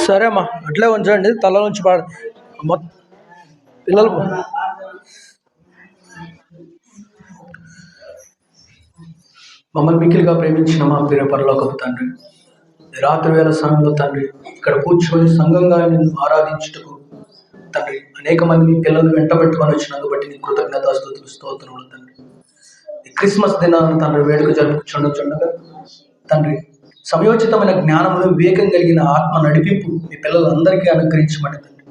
సరే అమ్మా, అట్లే ఉంచండి. తల నుంచి పిల్లలు మమ్మల్ని మిక్కిలిగా ప్రేమించిన మా ప్రియ పరలోకపు తండ్రి, రాత్రి వేళ సమయంలో తండ్రి ఇక్కడ కూర్చొని సంఘంగా నిన్ను ఆరాధించుటకు తండ్రి అనేక మంది మీ పిల్లలు వెంట పెట్టుకొని వచ్చినందుకు బట్టి నీ కృతజ్ఞతాస్తుతులు స్తోత్రములు తండ్రి. ఈ క్రిస్మస్ దినాన్ని తండ్రి వేడుక జరుపుకుంటుండగా తండ్రి సమయోచితమైన జ్ఞానమును వివేకం కలిగిన ఆత్మ నడిపింపు మీ పిల్లలందరికీ అనుగ్రహించమని తండ్రి.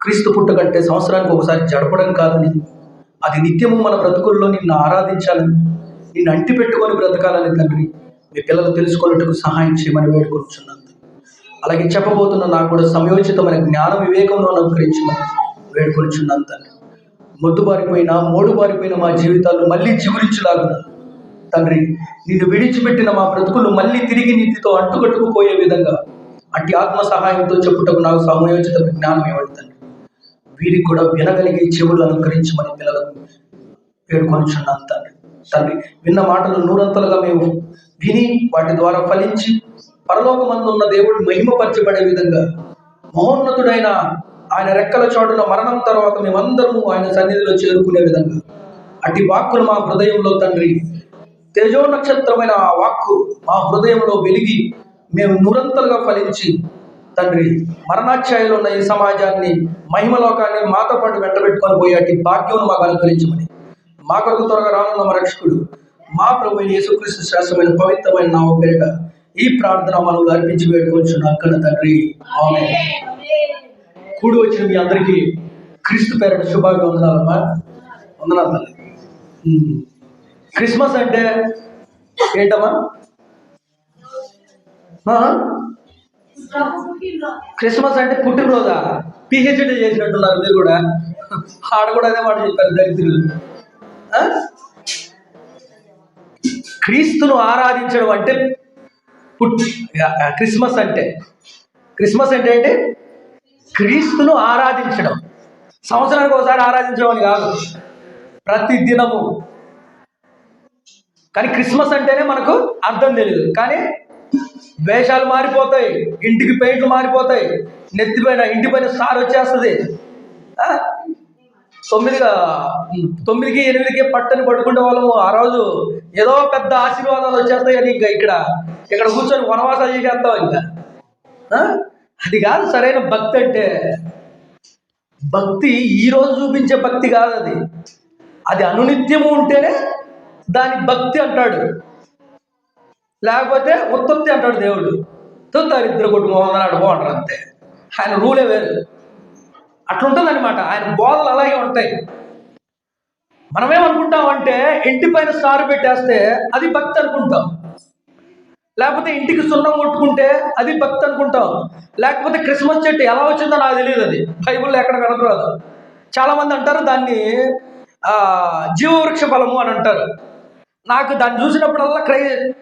క్రీస్తు పుట్టుకంటే సంవత్సరానికి ఒకసారి జరపడం కాదని, అది నిత్యము మన బ్రతుకుల్లో నిన్ను ఆరాధించాలని, నిన్ను అంటి పెట్టుకొని బ్రతకాలని తండ్రి మీ పిల్లలు తెలుసుకున్నట్టుకు సహాయం చేయమని వేడుకొచ్చున్నాను. అలాగే చెప్పబోతున్న నాకు కూడా సమయోచితమైన జ్ఞాన వివేకంలో అనుగ్రహించమని వేడుకొచ్చున్నాను తండ్రి. మొద్దుబారిపోయిన మోడుబారిపోయిన మా జీవితాలు మళ్ళీ చిగురించులాగున తండ్రి, నిన్ను విడిచిపెట్టిన మా బ్రతుకులు మళ్ళీ తిరిగి నీతితో అంటుకట్టుకుపోయే విధంగా అట్టి ఆత్మ సహాయంతో చెప్పుటకు నాకు సమయోచిత జ్ఞానం ఇవ్వండి తండ్రి. వీరికి కూడా వినగలిగే చెవులు అనుగ్రహించమని పిల్లలకు వేడుకొనిచున్నాను తండ్రి. తండ్రి విన్న మాటలు నూరంతలుగా మేము విని వాటి ద్వారా ఫలించి పరలోకమందున్న దేవుడు మహిమపరచబడే విధంగా మహోన్నతుడైన ఆయన రెక్కల చోటున మరణం తర్వాత మేమందరము ఆయన సన్నిధిలో చేరుకునే విధంగా అట్టి వాక్కులు మా హృదయంలో తండ్రి, తేజో నక్షత్రమైన ఆ వాక్కు మా హృదయంలో వెలిగి మేము నూరంతలుగా ఫలించి తండ్రి మరణాఛాయలో ఉన్న ఈ సమాజాన్ని, మహిమలోకాన్ని మాతో పాటు వెంటబెట్టుకొని పోయే అట్టి భాగ్యం మాకు అనుగ్రహించమని మా కొరకు త్వరగా రానున్న మా రక్షకుడు మా ప్రభువైన యేసుక్రీస్తు శ్రేష్టమైన పవిత్రమైన నామమున పేరిట ఈ ప్రార్థన మనకు అర్పించి వేడుకొంచున్నాం కన్న తండ్రి, ఆమేన్. కూడి వచ్చిన మీ అందరికీ క్రీస్తు పేరిట శుభాభివందనాలమ్మా. వందనాలు తల్లి. క్రిస్మస్ అంటే ఏంటమ్మా? క్రిస్మస్ అంటే పుట్టినరోజా? పిహెచ్డి చేసినట్టున్నారు మీరు కూడా. ఆడ కూడా అదే మాట చెప్పారు దరిద్రులు. క్రీస్తును ఆరాధించడం అంటే క్రిస్మస్ అంటే ఏంటి? క్రీస్తును ఆరాధించడం. సంవత్సరానికి ఒకసారి ఆరాధించడం అని కాదు, ప్రతి దినము. కానీ క్రిస్మస్ అంటేనే మనకు అర్థం తెలియదు. కానీ వేషాలు మారిపోతాయి, ఇంటికి పెయింట్లు మారిపోతాయి, ఇంటిపైన స్టార్ వచ్చేస్తుంది. 9కి 8కి పట్టని పడుకుంటే వాళ్ళము ఆ రోజు ఏదో పెద్ద ఆశీర్వాదాలు వచ్చేస్తాయి అని ఇంకా ఇక్కడ కూర్చొని వనవాసాలు చేసేస్తాం. ఇంకా అది కాదు సరైన భక్తి అంటే. భక్తి ఈరోజు చూపించే భక్తి కాదు, అది అనునిత్యము ఉంటేనే దాని భక్తి అంటాడు. లేకపోతే ఉత్పత్తి అంటాడు దేవుడు. దరిద్ర కుటుంబం అన్నాడు బాగుంటారు అంతే. ఆయన రూలే వేరు. అట్లుంటుందన్నమాట. ఆయన బోధలు అలాగే ఉంటాయి. మనమేమనుకుంటామంటే ఇంటి పైన స్టార్ పెట్టేస్తే అది భక్తి అనుకుంటాం, లేకపోతే ఇంటికి సున్నం కొట్టుకుంటే అది భక్తి అనుకుంటాం, లేకపోతే క్రిస్మస్ చెట్టు ఎలా వచ్చిందో నాకు తెలియదు, అది బైబిల్లో ఎక్కడ కనపడదు. చాలామంది అంటారు దాన్ని జీవవృక్ష ఫలము అని అంటారు. నాకు దాన్ని చూసినప్పుడల్లా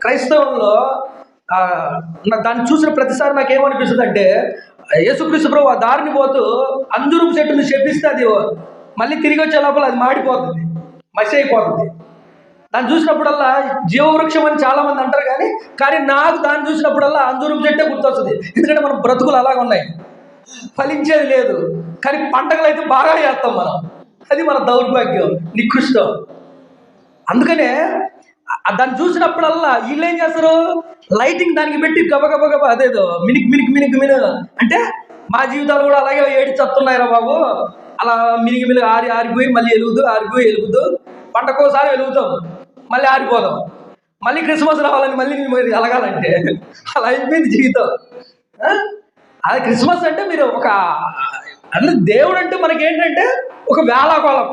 క్రైస్తవంలో దాన్ని చూసిన ప్రతిసారి నాకు ఏమనిపిస్తుంది అంటే, యేసుక్రీస్తు ప్రభు ఆ దారిని పోతూ అంజూరపు చెట్టుని శపిస్తే అది మళ్ళీ తిరిగి వచ్చే లోపల అది మాడిపోతుంది, మసి అయిపోతుంది. దాన్ని చూసినప్పుడల్లా జీవవృక్షం అని చాలా మంది అంటారు. కానీ నాకు దాన్ని చూసినప్పుడల్లా అంజూరపు చెట్టే గుర్తొస్తుంది. ఎందుకంటే మన బ్రతుకులు అలాగ ఉన్నాయి, ఫలించేది లేదు. కానీ పండగలు అయితే బాగా చేస్తాం మనం. అది మన దౌర్భాగ్యం, నికృష్టం. అందుకనే దాన్ని చూసినప్పుడల్లా వీళ్ళు ఏం చేస్తారు, లైటింగ్ దానికి పెట్టి గబగబ అదేదో మినిక్ అంటే మా జీవితాలు కూడా అలాగే ఏడి చస్తున్నాయిరా బాబు. అలా మినిగి ఆరిపోయి మళ్ళీ వెలుగుతూ పంటకోసారి వెలుగుతాం, మళ్ళీ ఆరిపోదాం, మళ్ళీ క్రిస్మస్ రావాలని మళ్ళీ ఎలగాలంటే అలా అయిపోయింది జీవితం. అది క్రిస్మస్ అంటే మీరు అంటే దేవుడు అంటే మనకేంటంటే ఒక వేళాకోళం.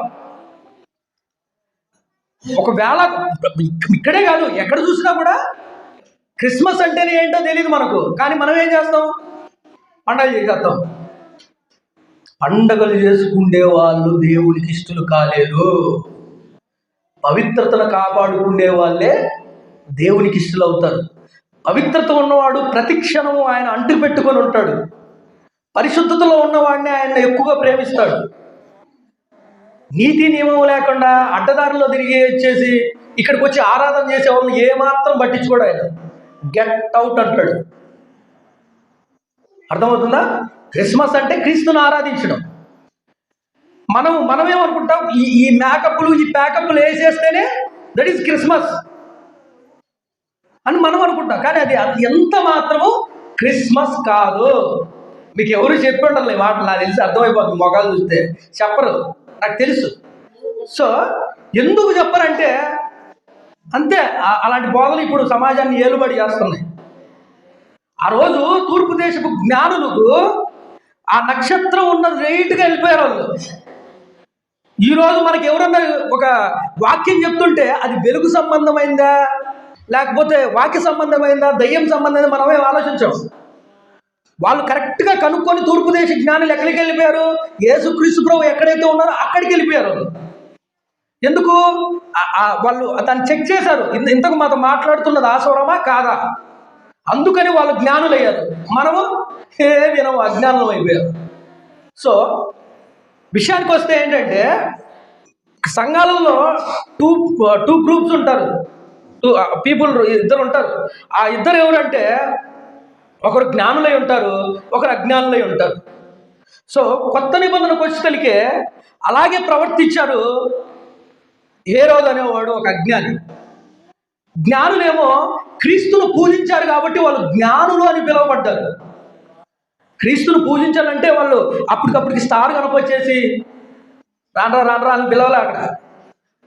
ఇక్కడే కాదు, ఎక్కడ చూసినా కూడా క్రిస్మస్ అంటేనే ఏంటో తెలియదు మనకు. కానీ మనం ఏం చేస్తాం, పండగలు చేసేస్తాం. పండగలు చేసుకునే వాళ్ళు దేవునికి ఇష్టలు కాలేరు. పవిత్రతను కాపాడుకునే వాళ్ళే దేవునికి ఇష్టలు అవుతారు. పవిత్రత ఉన్నవాడు ప్రతి క్షణము ఆయన అంటు పెట్టుకొని ఉంటాడు. పరిశుద్ధతలో ఉన్నవాడిని ఆయన ఎక్కువగా ప్రేమిస్తాడు. నీతి నియమం లేకుండా అడ్డదారిలో తిరిగి వచ్చేసి ఇక్కడికి వచ్చి ఆరాధన చేసే వాళ్ళని ఏమాత్రం పట్టించుకోడు ఆయన. గెట్ అవుట్ అంటాడు. అర్థమవుతుందా? క్రిస్మస్ అంటే క్రీస్తును ఆరాధించడం. మనమేమనుకుంటాం, ఈ మేకప్లు ఈ ప్యాకప్లు వేసేస్తేనే దట్ ఈస్ క్రిస్మస్ అని మనం అనుకుంటాం. కానీ అది ఎంత మాత్రము క్రిస్మస్ కాదు. మీకు ఎవరు చెప్పి ఉండాలి ఈ మాట, నాకు తెలిసి అర్థమైపోతుంది. మొగాలు చూస్తే చెప్పరు, నాకు తెలుసు. సో ఎందుకు చెప్పరంటే అంతే, అలాంటి బోధలు ఇప్పుడు సమాజాన్ని ఏలుబడి చేస్తున్నాయి. ఆ రోజు తూర్పు దేశపు జ్ఞానులకు ఆ నక్షత్రం ఉన్నది రైట్గా వెళ్ళిపోయారు వాళ్ళు. ఈరోజు మనకి ఎవరన్నా ఒక వాక్యం చెప్తుంటే అది వెలుగు సంబంధమైందా లేకపోతే వాక్య సంబంధమైందా దయ్యం సంబంధమైందా మనమే ఆలోచించాం. వాళ్ళు కరెక్ట్గా కనుక్కొని తూర్పు దేశ జ్ఞానులు ఎక్కడికి వెళ్ళిపోయారు? యేసుక్రీస్తు ప్రభు ఎక్కడైతే ఉన్నారో అక్కడికి వెళ్ళిపోయారు. ఎందుకు? వాళ్ళు దాన్ని చెక్ చేశారు, ఇంతకు మాతో మాట్లాడుతున్నది ఆస్వరమా కాదా, అందుకని వాళ్ళు జ్ఞానులయ్యారు. మనము వినము, అజ్ఞానం అయిపోయారు. సో విషయానికి వస్తే ఏంటంటే, సంఘాలలో టూ గ్రూప్స్ ఉంటారు, పీపుల్ ఇద్దరు ఉంటారు. ఆ ఇద్దరు ఎవరంటే, ఒకరు జ్ఞానులై ఉంటారు, ఒకరు అజ్ఞానులై ఉంటారు. సో కొత్త నిబంధనకు వచ్చేసరికి అలాగే ప్రవర్తించారు. హేరోదు అనేవాడు ఒక అజ్ఞాని. జ్ఞానులేమో క్రీస్తును పూజించారు కాబట్టి వాళ్ళు జ్ఞానులు అని పిలువబడ్డారు. క్రీస్తును పూజించాలంటే వాళ్ళు అప్పటికప్పటికి స్టార్ కనపొచ్చేసి రాండ్రా అని పిలవలే. అక్కడ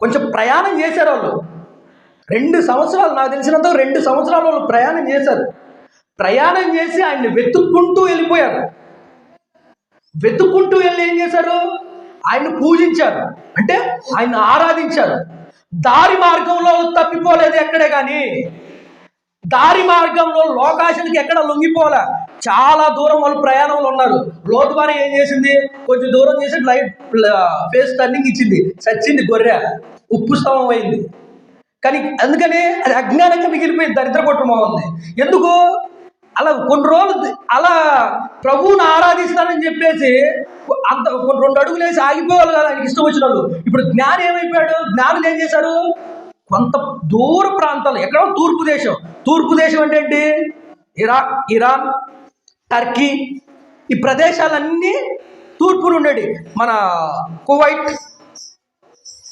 కొంచెం ప్రయాణం చేశారు వాళ్ళు. 2 సంవత్సరాలు, నాకు తెలిసినంత 2 సంవత్సరాలు వాళ్ళు ప్రయాణం చేశారు. ప్రయాణం చేసి ఆయన్ని వెతుక్కుంటూ వెళ్ళిపోయారు. వెతుక్కుంటూ వెళ్ళి ఏం చేశారు? ఆయన్ని పూజించారు, అంటే ఆయన ఆరాధించారు. దారి మార్గంలో తప్పిపోలేదు ఎక్కడే, కానీ దారి మార్గంలో లోకాశలకి ఎక్కడ లొంగిపోలే. చాలా దూరం వాళ్ళు ప్రయాణంలో ఉన్నారు. లోతు వారి ఏం చేసింది? కొంచెం దూరం చేసి లైట్ ఫేస్ టర్నింగ్ ఇచ్చింది, చచ్చింది గొర్రె, ఉప్పు స్తంభం అయింది. కానీ అందుకని అది అజ్ఞానంగా మిగిలిపోయింది, దరిద్ర కుటుంబం ఉంది. ఎందుకు? అలా కొన్ని రోజులు అలా ప్రభువుని ఆరాధిస్తానని చెప్పేసి అంత 2 అడుగులు వేసి ఆగిపోవాలి కదా ఆయనకి ఇష్టం వచ్చిన వాళ్ళు. ఇప్పుడు జ్ఞాని ఏమైపోయాడు? జ్ఞానులు ఏం చేశారు? కొంత దూర ప్రాంతాలు, ఎక్కడో తూర్పు దేశం అంటే ఏంటి? ఇరాన్, టర్కీ, ఈ ప్రదేశాలన్నీ తూర్పును ఉండేవి. మన కువైట్,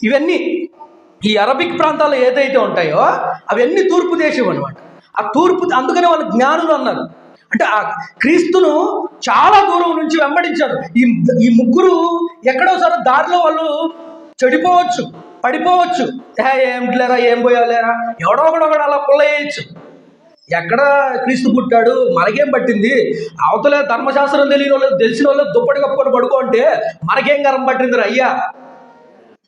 ఇవన్నీ ఈ అరబిక్ ప్రాంతాలు ఏదైతే ఉంటాయో అవన్నీ తూర్పు దేశం అనమాట. ఆ తూర్పు, అందుకనే వాళ్ళు జ్ఞానులు అన్నారు. అంటే ఆ క్రీస్తును చాలా దూరం నుంచి వెంబడించారు. ఈ ముగ్గురు ఎక్కడోసారి దారిలో వాళ్ళు చెడిపోవచ్చు, పడిపోవచ్చు. ఏం లేరా, ఏం పోయాలేరా, ఎవడో ఒకడొకడు అలా పుల్లయ్యచ్చు. ఎక్కడ క్రీస్తు పుట్టాడు, మనకేం పట్టింది? అవతలే ధర్మశాస్త్రం తెలియని వాళ్ళు, తెలిసిన వాళ్ళు దుప్పటి కప్పుకొని పడుకో అంటే మనకేం గరం పట్టింది అయ్యా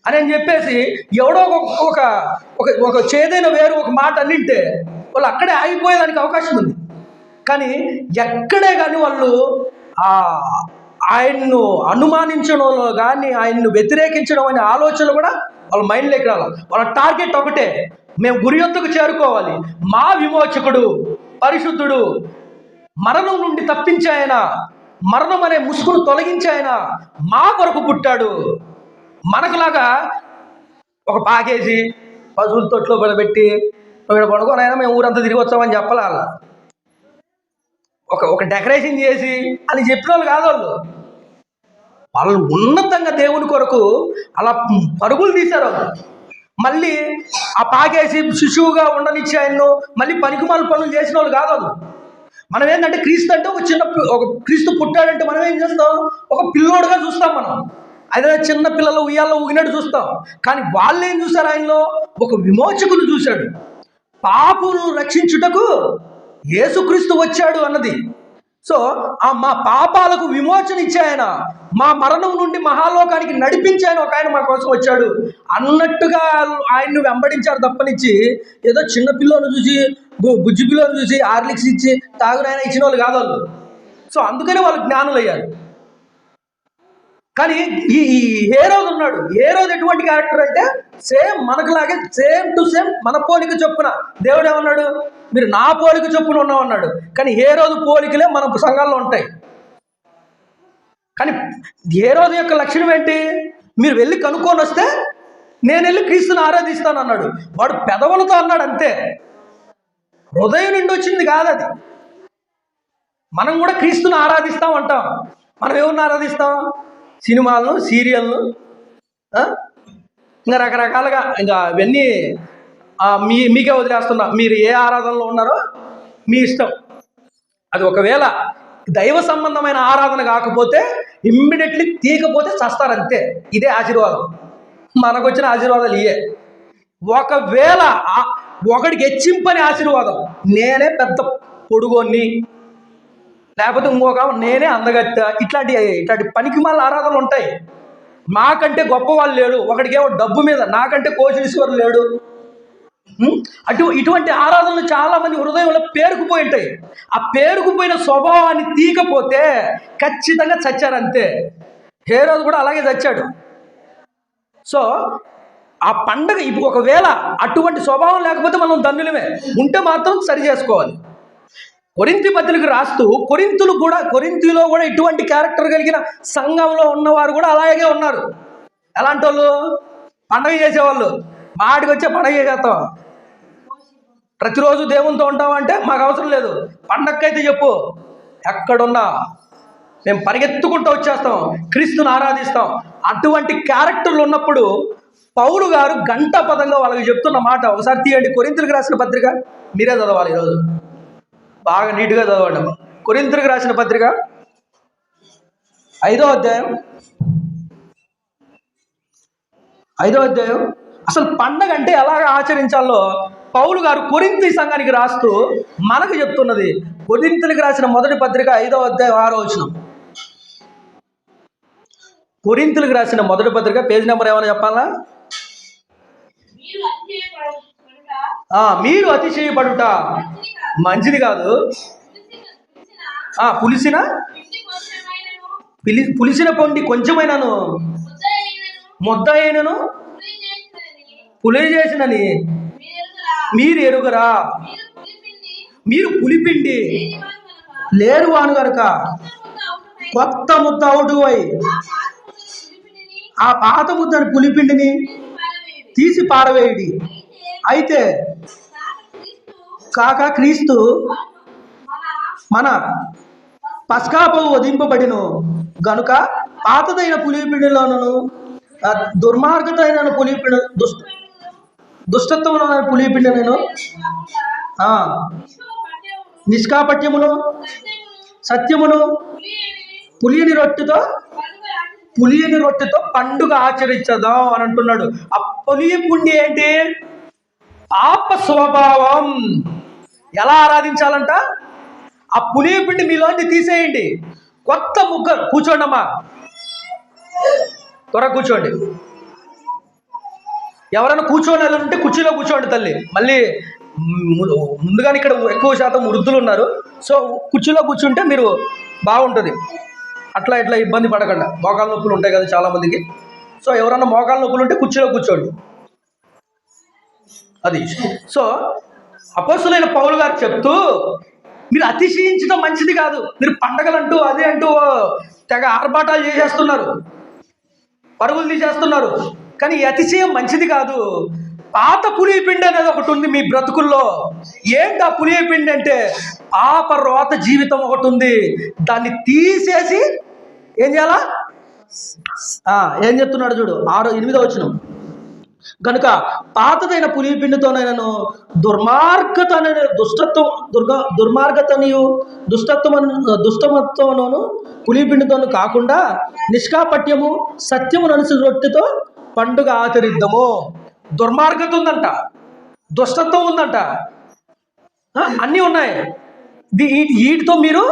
అని చెప్పేసి ఎవడో ఒక చేదైన వేరు ఒక మాట అన్నింటే వాళ్ళు అక్కడే ఆగిపోయేదానికి అవకాశం ఉంది. కానీ ఎక్కడే కానీ వాళ్ళు ఆయన్ను అనుమానించడంలో కానీ ఆయన్ను వ్యతిరేకించడం అనే ఆలోచనలు కూడా వాళ్ళ మైండ్లోకి రావాలి. వాళ్ళ టార్గెట్ ఒకటే, మేము గురి యొద్దకు చేరుకోవాలి. మా విమోచకుడు పరిశుద్ధుడు, మరణం నుండి తప్పించాయన, మరణం అనే ముసుగును తొలగించాయన మా కొరకు పుట్టాడు. మనకులాగా ఒక పాకేసి పశువుల తొట్లో పెట్టి పడుకోనైనా మేము ఊరంతా తిరిగి వచ్చామని చెప్పాలి. అలా ఒక డెకరేషన్ చేసి అని చెప్పిన వాళ్ళు కాదు. వాళ్ళు ఉన్నతంగా దేవుని కొరకు అలా పరుగులు తీశారు. మళ్ళీ ఆ పాకేసి శిశువుగా ఉండనిచ్చి ఆయన్ను మళ్ళీ పనికిమాల పనులు చేసిన వాళ్ళు కాదు. మనం ఏంటంటే క్రీస్తు అంటే ఒక క్రీస్తు పుట్టాడంటే మనం ఏం చేస్తాం? ఒక పిల్లోడుగా చూస్తాం. మనం అదే చిన్న పిల్లలు ఉయ్యాల్లో ఊగినట్టు చూస్తాం. కానీ వాళ్ళు ఏం చూశారు? ఆయనలో ఒక విమోచకులు చూశాడు. పాపును రక్షించుటకు యేసుక్రీస్తు వచ్చాడు అన్నది. సో మా పాపాలకు విమోచన ఇచ్చాయన, మా మరణం నుండి మహాలోకానికి నడిపించాయన ఒక ఆయన మా కోసం వచ్చాడు అన్నట్టుగా ఆయన్ను వెంబడించారు తప్పనిచ్చి ఏదో చిన్న పిల్లను చూసి, బుజ్జి పిల్లను చూసి హార్లిక్స్ ఇచ్చి తాగునైనా ఇచ్చిన వాళ్ళు కాదు వాళ్ళు. సో అందుకనే వాళ్ళు జ్ఞానులయ్యారు. కానీ ఈ హేరోదు ఉన్నాడు. హేరోదు ఎటువంటి క్యారెక్టర్ అంటే సేమ్ మనకులాగే, సేమ్ టు సేమ్ మన పోలిక చొప్పున. దేవుడు ఏమన్నాడు? మీరు నా పోలిక చొప్పున ఉన్నామన్నాడు. కానీ హేరోదు పోలికలే మన సంఘాల్లో ఉంటాయి. కానీ హేరోదు యొక్క లక్షణం ఏంటి? మీరు వెళ్ళి కనుక్కొని వస్తే నేను వెళ్ళి క్రీస్తుని ఆరాధిస్తాను అన్నాడు. వాడు పెదవులతో అన్నాడు అంతే, హృదయం నుండి వచ్చింది కాదు అది. మనం కూడా క్రీస్తుని ఆరాధిస్తాం అంటాం. మనం ఎవరిని ఆరాధిస్తాం? సినిమాలను, సీరియల్ను, ఇంకా రకరకాలుగా, ఇంకా ఇవన్నీ మీకే వదిలేస్తున్నా. మీరు ఏ ఆరాధనలో ఉన్నారో మీ ఇష్టం. అది ఒకవేళ దైవ సంబంధమైన ఆరాధన కాకపోతే ఇమ్మీడియట్లీ తీయకపోతే చస్తారంతే. ఇదే ఆశీర్వాదం. మనకు వచ్చిన ఆశీర్వాదాలు ఇయే. ఒకవేళ ఒకడికి హెచ్చింపని ఆశీర్వాదం, నేనే పెద్ద పొడుగోన్ని, లేకపోతే ఇంకొక నేనే అందగత్త, ఇట్లాంటి పనికిమాల ఆరాధనలు ఉంటాయి. నాకంటే గొప్పవాళ్ళు లేడు, ఒకడికేమో డబ్బు మీద, నాకంటే కోటీశ్వరుడు లేడు. ఇటువంటి ఆరాధనలు చాలా మంది హృదయంలో పేరుకుపోయి ఉంటాయి. ఆ పేరుకుపోయిన స్వభావాన్ని తీయకపోతే ఖచ్చితంగా చచ్చారంతే. హేరోదు కూడా అలాగే చచ్చాడు. సో ఆ పండగ ఇప్పుడు ఒకవేళ అటువంటి స్వభావం లేకపోతే మనం ధన్యులమే, ఉంటే మాత్రం సరి చేసుకోవాలి. కొరింథీ పత్రిక రాస్తూ కొరింథీలో కూడా ఇటువంటి క్యారెక్టర్ కలిగిన సంఘంలో ఉన్నవారు కూడా అలాగే ఉన్నారు. ఎలాంటి వాళ్ళు? పండగ చేసేవాళ్ళు. మాటికి వచ్చే పండగ చేసేస్తాం, ప్రతిరోజు దేవునితో ఉంటామంటే మాకు అవసరం లేదు, పండగకైతే చెప్పు, ఎక్కడున్నా మేము పరిగెత్తుకుంటూ వచ్చేస్తాం, క్రీస్తుని ఆరాధిస్తాం. అటువంటి క్యారెక్టర్లు ఉన్నప్పుడు పౌలు గారు గంట పదంగా వాళ్ళకి చెప్తున్న మాట ఒకసారి తీయండి. కొరింథీయులకు రాసిన పత్రిక మీరే చదవాలి ఈరోజు, బాగా నీట్గా చదవండి. కొరింథీయులకు రాసిన పత్రిక 5వ అధ్యాయం అసలు పండగ అంటే ఎలాగ ఆచరించాలో పౌలు గారు కొరింథీ సంఘానికి రాస్తూ మనకు చెప్తున్నది. కొరింథీయులకు రాసిన మొదటి పత్రిక 5వ అధ్యాయం 6వ వచనం. కొరింథీయులకు రాసిన మొదటి పత్రిక పేజ్ నెంబర్ ఏమైనా చెప్పాలా? మీరు అతిశయపడుట మంచిది కాదు. పులిసిన పొండి కొంచెమైనను ముద్ద అయినను పులి చేసినని మీరు ఎరుగరా? మీరు పులిపిండి లేరు వాను గనుక కొత్త ముద్ద అవుడువై ఆ పాత ముద్దని పులిపిండిని తీసి పారవేయుడి. అయితే కాక క్రీస్తు మన పస్కాపవు వధింపబడిను గనుక పాతదైన పులిపిండిలోను దుర్మార్గతైన పులిపిండి దుష్టత్వమున పులిపిండినను నిష్కాపట్యమును సత్యమును పులియని రొట్టెతో పండుగ ఆచరించదాం అని అంటున్నాడు. ఆ పులిపుండి ఏంటి? పాప స్వభావం. ఎలా ఆరాధించాలంట? ఆ పులిపిండి మీలోంచి తీసేయండి. కొత్త ముగ్గురు కూర్చోండి అమ్మా, త్వరగా కూర్చోండి. ఎవరైనా కూర్చోని ఉంటే కుర్చీలో కూర్చోండి తల్లి. మళ్ళీ ముందుగానే ఇక్కడ ఎక్కువ శాతం వృద్ధులు ఉన్నారు, సో కుర్చీలో కూర్చుంటే మీరు బాగుంటుంది. అట్లా ఇబ్బంది పడకుండా. మోకాళ్ళ నొప్పులు ఉంటాయి కదా చాలామందికి, సో ఎవరన్నా మోకాళ్ళ నొప్పులు ఉంటే కుర్చీలో కూర్చోండి. అది. సో అపోస్తలుడైన పౌలు గారు చెప్తూ, మీరు అతిశయించడం మంచిది కాదు. మీరు పండగలంటూ అదే అంటూ తెగ ఆర్భాటాలు చేసేస్తున్నారు, పరుగులు తీసేస్తున్నారు, కానీ అతిశయం మంచిది కాదు. పాత పులిపిండి అనేది ఒకటి ఉంది మీ బ్రతుకుల్లో. ఏంటి ఆ పులిపిండి అంటే? పాప రోత జీవితం ఒకటి ఉంది. దాన్ని తీసేసి ఏం చేయాలా? ఏం చెప్తున్నాడు చూడు, 8వ వచనం. కనుక పాతదైన పులిపిండితోనైనాను దుర్మార్గతనియు దుష్టమతోనూ పులిపిండితోను కాకుండా నిష్కాపట్యము సత్యము నడిచి రొట్టెతో పండుగ ఆచరిద్దాము. దుర్మార్గత ఉందంట, దుష్టత్వం ఉందంట, అన్నీ ఉన్నాయి. వీటితో మీరు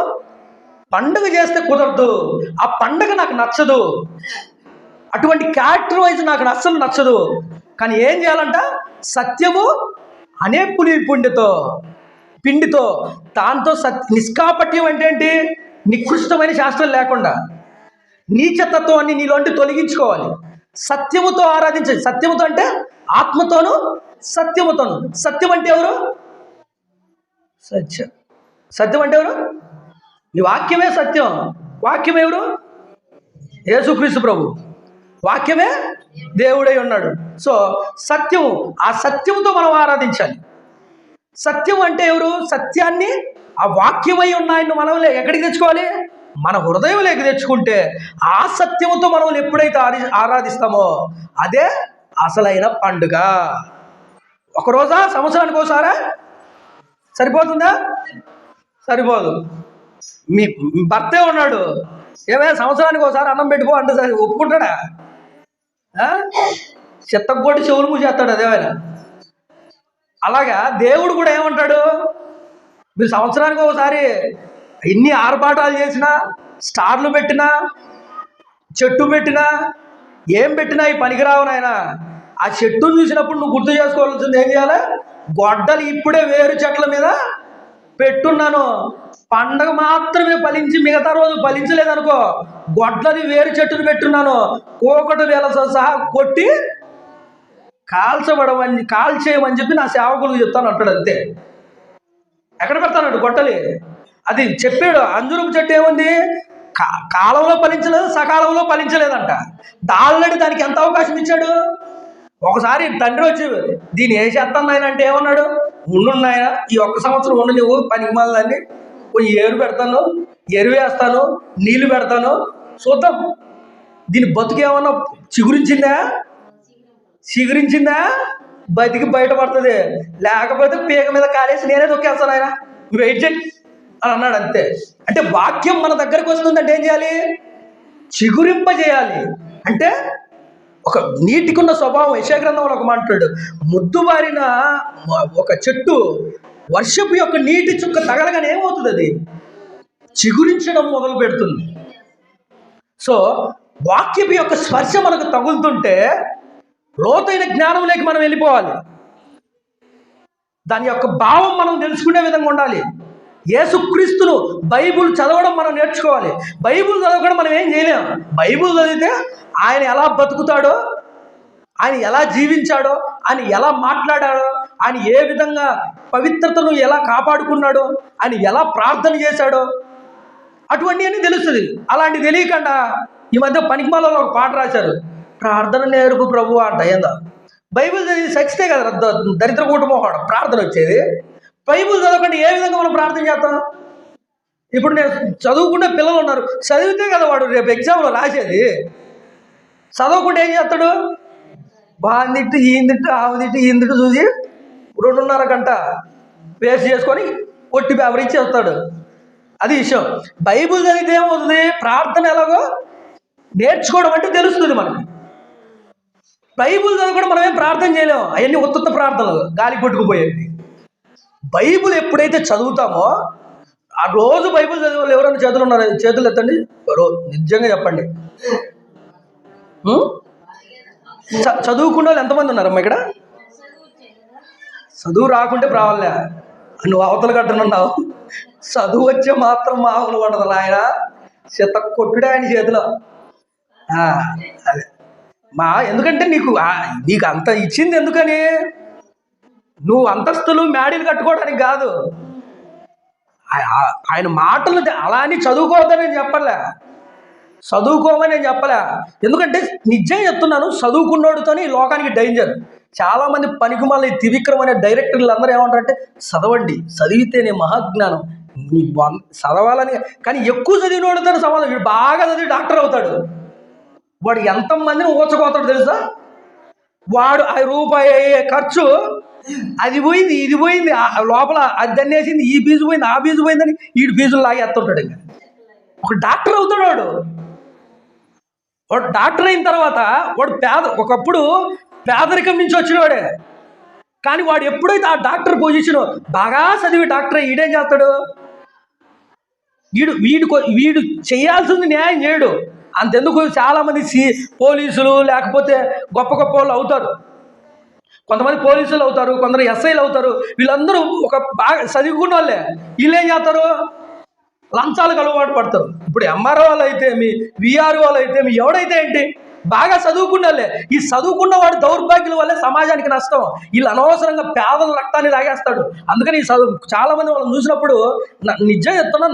పండుగ చేస్తే కుదరదు. ఆ పండుగ నాకు నచ్చదు, అటువంటి క్యారెక్టర్ వైజ్ నాకు అస్సలు నచ్చదు. కానీ ఏం చేయాలంట? సత్యము అనే పిండితో దాంతో నిష్కాపట్యం అంటే ఏంటి? నికృష్టమైన శాస్త్రం లేకుండా నీచతత్వాన్ని నీలోంటి తొలగించుకోవాలి. సత్యముతో ఆరాధించాలి. సత్యముతో అంటే ఆత్మతోను సత్యముతోను. సత్యం అంటే ఎవరు? సత్యం అంటే ఎవరు? ఈ వాక్యమే సత్యం. వాక్యం ఎవరు? యేసుక్రీస్తు ప్రభు. వాక్యమే దేవుడై ఉన్నాడు. సో సత్యము, ఆ సత్యముతో మనం ఆరాధించాలి. సత్యం అంటే ఎవరు? సత్యాన్ని ఆ వాక్యమై ఉన్న ఆయన్ని మనం ఎక్కడికి తెచ్చుకోవాలి? మన హృదయంలోకి తెచ్చుకుంటే ఆ సత్యముతో మనం ఎప్పుడైతే ఆరాధిస్తామో అదే అసలైన పండుగ. ఒకరోజా, సంవత్సరానికి ఒకసారా? సరిపోతుందా? సరిపోదు. మీ భర్తే ఉన్నాడు, ఏమైనా సంవత్సరానికి ఒకసారి అన్నం పెట్టుకో అంటే సరే ఒప్పుకుంటాడా? చెత్తకొట్టి చెవులు మూసేస్తాడు అదేమైనా. అలాగా దేవుడు కూడా ఏమంటాడు, మీరు సంవత్సరానికి ఒకసారి ఎన్ని ఆర్భాటాలు చేసినా, స్టార్లు పెట్టినా, చెట్టు పెట్టినా, ఏం పెట్టినా ఈ పనికిరావు నాయన. ఆ చెట్టును చూసినప్పుడు నువ్వు గుర్తు చేసుకోవాల్సింది ఏం చేయాలి? గొడ్డలు ఇప్పుడే వేరు చెట్ల మీద పెట్టున్నాను, పండగ మాత్రమే ఫలించి మిగతా రోజు ఫలించలేదనుకో, గొడ్లని వేరు చెట్టును పెట్టున్నాను, కోకటి వేలతో సహా కొట్టి కాల్చేయమని చెప్పి నా సేవకులకు చెప్తాను అంటాడు. అంతే. ఎక్కడ పెడతానంట గొడ్డలి? అది చెప్పాడు. అంజురపు చెట్టు ఏముంది? కాలంలో ఫలించలేదు, సకాలంలో ఫలించలేదంట. ఆల్రెడీ దానికి ఎంత అవకాశం ఇచ్చాడు? ఒకసారి తండ్రి వచ్చి దీన్ని ఏ చేస్తాను ఆయన అంటే ఏమన్నాడు? ఉండున్నాయన, ఈ ఒక్క సంవత్సరం ఉండు, నువ్వు పనికి మాలని ఏరు పెడతాను, ఎరువేస్తాను, నీళ్లు పెడతాను, చూద్దాం దీని బతుకేమన్నా చిగురించిందా బతికి బయటపడుతుంది, లేకపోతే పీక మీద కాలేసి నేనే తొక్కేస్తాను ఆయన, వెయిట్ చేయి అని అన్నాడు. అంతే. అంటే వాక్యం మన దగ్గరకు వస్తుందంటే ఏం చేయాలి? చిగురింపజేయాలి. అంటే ఒక నీటికున్న స్వభావం. యెషయా గ్రంథంలో ఒక మాట్లాడు, ముద్దుబారిన ఒక చెట్టు వర్షపు యొక్క నీటి చుక్క తగలగానే ఏమవుతుంది? అది చిగురించడం మొదలు పెడుతుంది. సో వాక్యపు యొక్క స్పర్శ మనకు తగులుతుంటే లోతైన జ్ఞానంలోకి మనం వెళ్ళిపోవాలి. దాని యొక్క భావం మనం తెలుసుకునే విధంగా ఉండాలి. యేసుక్రీస్తును బైబుల్ చదవడం మనం నేర్చుకోవాలి. బైబుల్ చదవకుండా మనం ఏం చేయలేం. బైబుల్ చదివితే ఆయన ఎలా బతుకుతాడో, ఆయన ఎలా జీవించాడో, ఆయన ఎలా మాట్లాడాడో, ఆయన ఏ విధంగా పవిత్రతను ఎలా కాపాడుకున్నాడో, ఆయన ఎలా ప్రార్థన చేశాడో అటువంటివన్నీ తెలుస్తుంది. అలాంటి తెలియకుండా ఈ మధ్య పనికిమాలలో ఒక పాట రాశారు, ప్రార్థన నేర్పు ప్రభు అంట. ఏందో బైబిల్ చదివి సచ్చితే కదా దరిద్ర కుటుంబం ప్రార్థన వచ్చేది. బైబిల్ చదవకుండా ఏ విధంగా మనం ప్రార్థన చేస్తాం? ఇప్పుడు నేను చదువుకుంటే పిల్లలు ఉన్నారు, చదివితే కదా వాడు రేపు ఎగ్జామ్లో రాసేది. చదవకుండా ఏం చేస్తాడు? బాందిట్టు ఈందిట్టు ఆవుదిట్టు ఈందిట్టు చూసి 2.5 గంట వేస్ట్ చేసుకొని ఒట్టి పేపర్ ఇచ్చి వస్తాడు. అది విషయం. బైబిల్ చదివితే ఏమవుతుంది? ప్రార్థన ఎలాగో నేర్చుకోవడం అంటే తెలుస్తుంది మనకి. బైబిల్ చదవకుండా మనం ఏం ప్రార్థన చేయలేము. అవన్నీ ఉత్త ప్రార్థనలు, గాలి కొట్టుకుపోయేది. బైబిల్ ఎప్పుడైతే చదువుతామో ఆ రోజు బైబిల్ చదివే వాళ్ళు ఎవరైనా చేతులు ఉన్నారు? చేతులు ఎత్తండి. నిజంగా చెప్పండి. చదువుకున్న వాళ్ళు ఎంతమంది ఉన్నారమ్మా ఇక్కడ? చదువు రాకుంటే రావాలే, నువ్వు అవతల కట్టనున్నావు. చదువు వచ్చే మాత్రం మామూలు ఉండదు ఆయన, చెత్త కొట్టుడే ఆయన చేతిలో. అదే ఎందుకంటే నీకు అంత ఇచ్చింది ఎందుకని? నువ్వు అంతస్తులు మేడీలు కట్టుకోవడానికి కాదు. ఆయన మాటలు అలా అని చదువుకోవద్దని నేను చెప్పలే, చదువుకోమని నేను చెప్పలే. ఎందుకంటే నిజం చెప్తున్నాను, చదువుకున్నోడుతోని ఈ లోకానికి డేంజర్. చాలామంది పనికిమాల త్రివిక్రమ్ అనే డైరెక్టర్లు అందరూ ఏమంటారంటే చదవండి, చదివితేనే మహాజ్ఞానం, నీ చదవాలని. కానీ ఎక్కువ చదివినోడుతో సమాధానం, వీడు బాగా చదివి డాక్టర్ అవుతాడు, వాడు ఎంతమందిని ఊచకోతాడు తెలుసా? వాడు ₹1 ఖర్చు, అది పోయింది ఇది పోయింది, లోపల అది దన్నేసింది, ఈ ఫీజు పోయింది ఆ ఫీజు పోయిందని వీడు ఫీజులు లాగేస్తుంటాడు. ఇంకా ఒక డాక్టర్ అవుతాడు వాడు డాక్టర్ అయిన తర్వాత వాడు ఒకప్పుడు పేదరికం నుంచి వచ్చినవాడే. కానీ వాడు ఎప్పుడైతే ఆ డాక్టర్ పొజిషన్ బాగా చదివి డాక్టర్ ఈడేం చేస్తాడు? వీడు చేయాల్సింది న్యాయం చేయడు. అంతెందుకు చాలామంది పోలీసులు లేకపోతే గొప్ప గొప్ప వాళ్ళు అవుతారు. కొంతమంది పోలీసులు అవుతారు, కొందరు ఎస్ఐలు అవుతారు. వీళ్ళందరూ ఒక బాగా చదువుకున్న వాళ్ళే. వీళ్ళు ఏం చేస్తారు? లంచాలకు అలవాటు పడతారు. ఇప్పుడు ఎంఆర్ఓ వాళ్ళు అయితే మీ, విఆర్ఓ వాళ్ళు అయితే మీ, ఎవడైతే ఏంటి బాగా చదువుకున్న వాళ్ళే. ఈ చదువుకున్న వాడు దౌర్భాగ్యుల వల్లే సమాజానికి నష్టం. వీళ్ళు అనవసరంగా పేదల రక్తాన్ని తాగేస్తాడు. అందుకని ఈ చాలామంది వాళ్ళని చూసినప్పుడు నిజం చెప్తున్నా,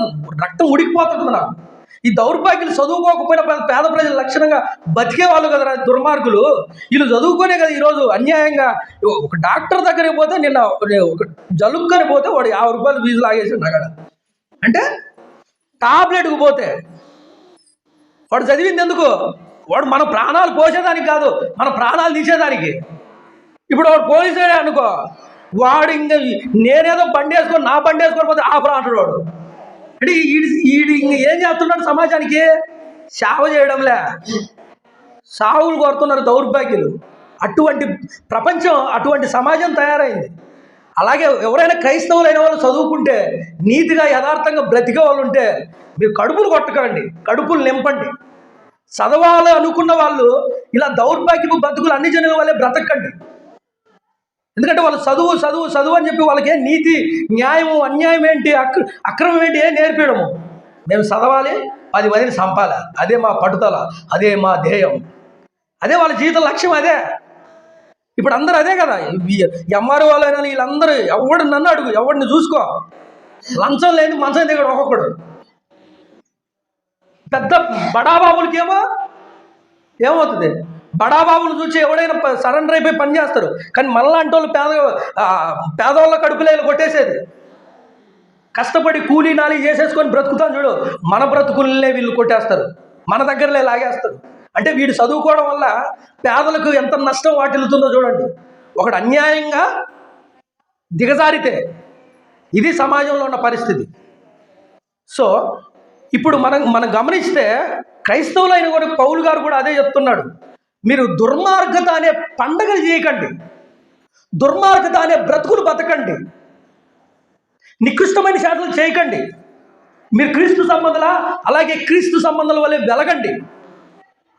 రక్తం ఉడికిపోతుంది నాకు. ఈ దౌర్భాగ్యులు చదువుకోకపోయినా పేద ప్రజలు లక్షణంగా బతికే వాళ్ళు కదా దుర్మార్గులు. వీళ్ళు చదువుకునే కదా ఈరోజు అన్యాయంగా. ఒక డాక్టర్ దగ్గరికి పోతే నిన్న ఒక జలుక్కని పోతే వాడు ₹50 ఫీజు లాగేసాడు అక్కడ. అంటే టాబ్లెట్కి పోతే వాడు చదివింది ఎందుకు? వాడు మన ప్రాణాలు పోసేదానికి కాదు, మన ప్రాణాలు తీసేదానికి. ఇప్పుడు వాడు పోలీసుడే అనుకో, వాడు ఇంకా నేనేదో బండి వేసుకొని నా బండి వేసుకొని పోతే ఆపరా అంటాడు వాడు. అంటే ఈడు ఇంక ఏం చేస్తున్నాడు? సమాజానికి సేవ చేయడంలే, సావులు కోరుతున్నారు దౌర్భాగ్యులు. అటువంటి ప్రపంచం, అటువంటి సమాజం తయారైంది. అలాగే ఎవరైనా క్రైస్తవులైన వాళ్ళు చదువుకుంటే, నీతిగా యథార్థంగా బ్రతికే వాళ్ళు ఉంటే మీరు కడుపులు కొట్టకండి, కడుపులు నింపండి. చదవాలి అనుకున్న వాళ్ళు ఇలా దౌర్భాగ్యపు బతుకులు అన్ని జనుల వల్లే బ్రతకండి. ఎందుకంటే వాళ్ళు చదువు చదువు చదువు అని చెప్పి వాళ్ళకి నీతి, న్యాయము, అన్యాయం ఏంటి, అక్రమం ఏంటి ఏం నేర్పించడము. మేము చదవాలి, 10 మందిని చంపాలి, అదే మా పట్టుదల, అదే మా ధ్యేయం, అదే వాళ్ళ జీవిత లక్ష్యం. అదే ఇప్పుడు అందరూ అదే కదా. ఎంఆర్ఓ వాళ్ళైనా వీళ్ళందరూ ఎవడు నన్ను అడుగు, ఎవడిని చూసుకో, లంచం లేని మంచం దిగడు ఒక్కొక్కడు. పెద్ద బడాబాబులకి ఏమవుతుంది? బడాబాబులు చూసి ఎవడైనా సరెండర్ అయిపోయి పని చేస్తారు. కానీ మళ్ళాంటి వాళ్ళు పేదవాళ్ళ కడుపులేలు కొట్టేసేది. కష్టపడి కూలీ నాలి చేసేసుకొని బ్రతుకుతాం చూడు, మన బ్రతుకులనే వీళ్ళు కొట్టేస్తారు, మన దగ్గరలే లాగేస్తారు. అంటే వీడు చదువుకోవడం వల్ల పేదలకు ఎంత నష్టం వాటిల్లుతుందో చూడండి. ఒకడు అన్యాయంగా దిగజారితే ఇది సమాజంలో ఉన్న పరిస్థితి. సో ఇప్పుడు మనం గమనిస్తే క్రైస్తవులైన కూడా పౌలు గారు కూడా అదే చెప్తున్నాడు. మీరు దుర్మార్గత అనే పండగలు చేయకండి, దుర్మార్గత అనే బ్రతుకులు బతకండి, నికృష్టమైన శాటలు చేయకండి. మీరు క్రీస్తు సంబంధులా, అలాగే క్రీస్తు సంబంధాల వల్లే వెలగండి.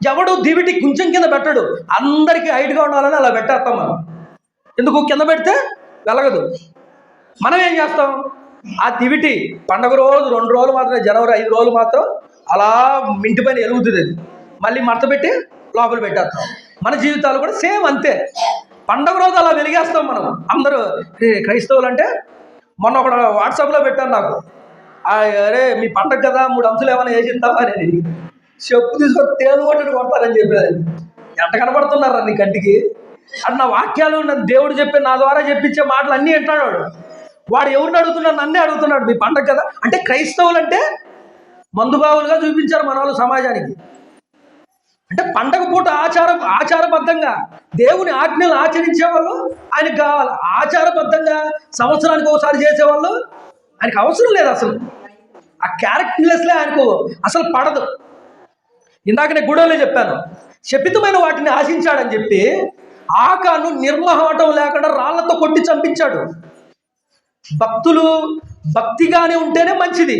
ఎవడు దివిటి కొంచెం కింద పెట్టడు, అందరికీ హైట్గా ఉండాలని అలా పెట్టేస్తాం మనం. ఎందుకు? కింద పెడితే వెలగదు. మనం ఏం చేస్తాం? ఆ దివిటి పండగ రోజు 2 రోజులు మాత్రమే, జనవరి 5 రోజులు మాత్రం అలా ఇంటి పైన ఎలుగుతుంది. అది మళ్ళీ మడత పెట్టి లోపల పెట్టేస్తాం. మన జీవితాలు కూడా సేమ్ అంతే. పండగ రోజు అలా వెలిగేస్తాం మనం. అందరూ క్రైస్తవులు అంటే, మొన్న ఒకడు వాట్సాప్లో పెట్టాను నాకు, అరే మీ పండగ కదా 3 అంశాలు ఏమైనా వేసి ఇస్తావా అని. చెప్పు తీసుకొని తేలు కొట్టని కొడతారని చెప్పేది. ఎంత కనపడుతున్నారా నీ కంటికి? అది నా వాక్యాలు, దేవుడు చెప్పి నా ద్వారా చెప్పించే మాటలు అన్నీ వింటాడు వాడు. వాడు ఎవరిని అడుగుతున్నాడు? నన్నే అడుగుతున్నాడు, మీ పండగ కదా అంటే. క్రైస్తవులు అంటే మందుబావులుగా చూపించారు మన వాళ్ళు సమాజానికి. అంటే పండగ పూట ఆచారబద్ధంగా దేవుని ఆజ్ఞలు ఆచరించే వాళ్ళు ఆయనకు కావాలి. ఆచారబద్ధంగా సంవత్సరానికి ఒకసారి చేసేవాళ్ళు ఆయనకు అవసరం లేదు. అసలు ఆ క్యారెక్టర్లెస్లే ఆయనకు అసలు పడదు. ఇందాక నేను గుడిలో చెప్పాను, శపితమైన వాటిని ఆశించాడని చెప్పి ఆకాను నిర్మహటం లేకుండా రాళ్లతో కొట్టి చంపించాడు. భక్తులు భక్తిగానే ఉంటేనే మంచిది.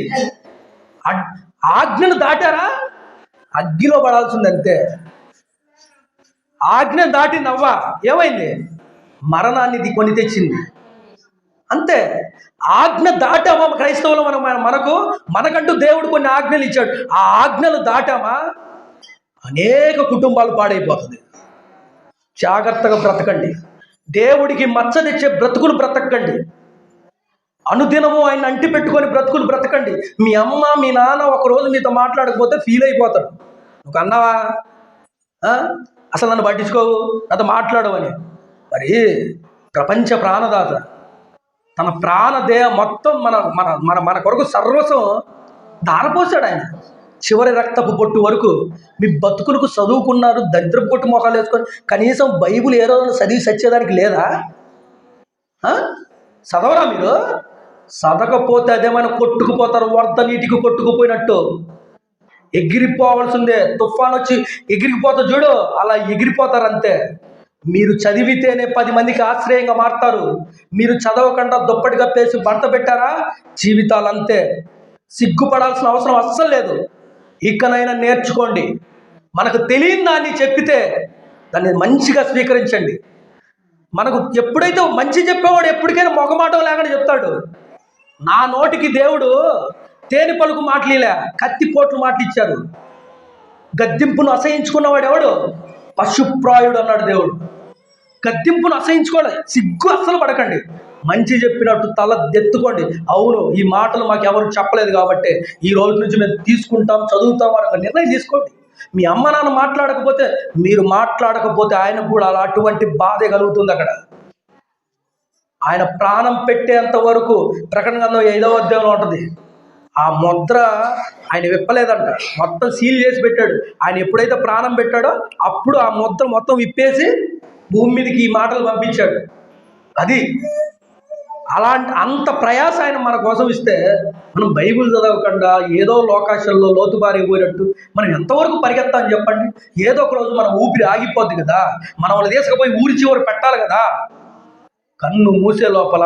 ఆజ్ఞను దాటారా అగ్గిలో పడాల్సింది అంతే. ఆజ్ఞ దాటి నవ్వా ఏమైంది? మరణాన్ని కొని తెచ్చింది అంతే. ఆజ్ఞ దాటామా క్రైస్తవులు? మనకంటూ దేవుడు కొన్ని ఆజ్ఞలు ఇచ్చాడు. ఆ ఆజ్ఞలు దాటామా అనేక కుటుంబాలు పాడైపోతుంది. జాగ్రత్తగా బ్రతకండి, దేవుడికి మచ్చ తెచ్చే బ్రతుకులు బ్రతకండి, అనుదినము ఆయన అంటి పెట్టుకొని బ్రతుకులు బ్రతకండి. మీ అమ్మ మీ నాన్న ఒకరోజు మీతో మాట్లాడకపోతే ఫీల్ అయిపోతారు. నువ్వు అన్నావా, అసలు నన్ను పట్టించుకోవు, నాతో మాట్లాడవని. మరి ప్రపంచ ప్రాణదాత తన ప్రాణదేహ మొత్తం మన మన మన మన కొరకు సర్వస్వం దారపోసాడు ఆయన. చివరి రక్తపు బొట్టు వరకు మీ బతుకులకు చదువుకున్నారు, దరిద్రపు బొట్టు మొఖాలు వేసుకొని కనీసం బైబుల్ ఏ రోజున చదివి సచ్చేదానికి లేదా? చదవరా మీరు? చదవకపోతే అదేమైనా కొట్టుకుపోతారు, వరద నీటికి కొట్టుకుపోయినట్టు ఎగిరిపోవాల్సిందే. తుఫాన్ వచ్చి ఎగిరిపోతా చూడు, అలా ఎగిరిపోతారు అంతే. మీరు చదివితేనే 10 మందికి ఆశ్రయంగా మారుతారు. మీరు చదవకుండా దుప్పటి కప్పేసి భర్త పెట్టారా, జీవితాలు అంతే. సిగ్గుపడాల్సిన అవసరం అస్సలు లేదు. ఇకనైనా నేర్చుకోండి. మనకు తెలియని దాన్ని చెప్పితే దాన్ని మంచిగా స్వీకరించండి. మనకు ఎప్పుడైతే మంచి చెప్పేవాడు ఎప్పటికైనా మొగమాటం లేకుండా చెప్తాడు. నా నోటికి దేవుడు తేనె పలుకు మాటలేలే, కత్తిపోట్లు మాటలు ఇచ్చారు. గద్దింపును అసహించుకున్నవాడు ఎవడు? పశుప్రాయుడు అన్నాడు దేవుడు. గద్దింపును అసహించుకోండి, సిగ్గు అస్సలు పడకండి. మంచి చెప్పినట్టు తల ఎత్తుకోండి. అవును, ఈ మాటలు మాకు ఎవరు చెప్పలేదు కాబట్టి ఈ రోజు నుంచి మేము తీసుకుంటాం, చదువుతాం అని ఒక నిర్ణయం తీసుకోండి. మీ అమ్మ నాన్న మాట్లాడకపోతే, మీరు మాట్లాడకపోతే ఆయనకు కూడా అలా అటువంటి బాధే కలుగుతుంది. అక్కడ ఆయన ప్రాణం పెట్టేంత వరకు ప్రకటన గ్రంథం 5వ అధ్యాయంలో ఉంటుంది. ఆ ముద్ర ఆయన విప్పలేదంట, మొత్తం సీల్ చేసి పెట్టాడు. ఆయన ఎప్పుడైతే ప్రాణం పెట్టాడో అప్పుడు ఆ ముద్ర మొత్తం విప్పేసి భూమి మీదకి ఈ మాటలు పంపించాడు. అది అంత ప్రయాస ఆయన మన కోసం ఇస్తే మనం బైబిల్ చదవకుండా ఏదో లోకాశల్లో లోతుబారిపోయినట్టు మనం ఎంతవరకు పరిగెత్తాం చెప్పండి? ఏదో ఒక రోజు మన ఊపిరి ఆగిపోద్ది కదా, మనం వాళ్ళు తీసుకుపోయి ఊరి చివరి పెట్టాలి కదా. కన్ను మూసే లోపల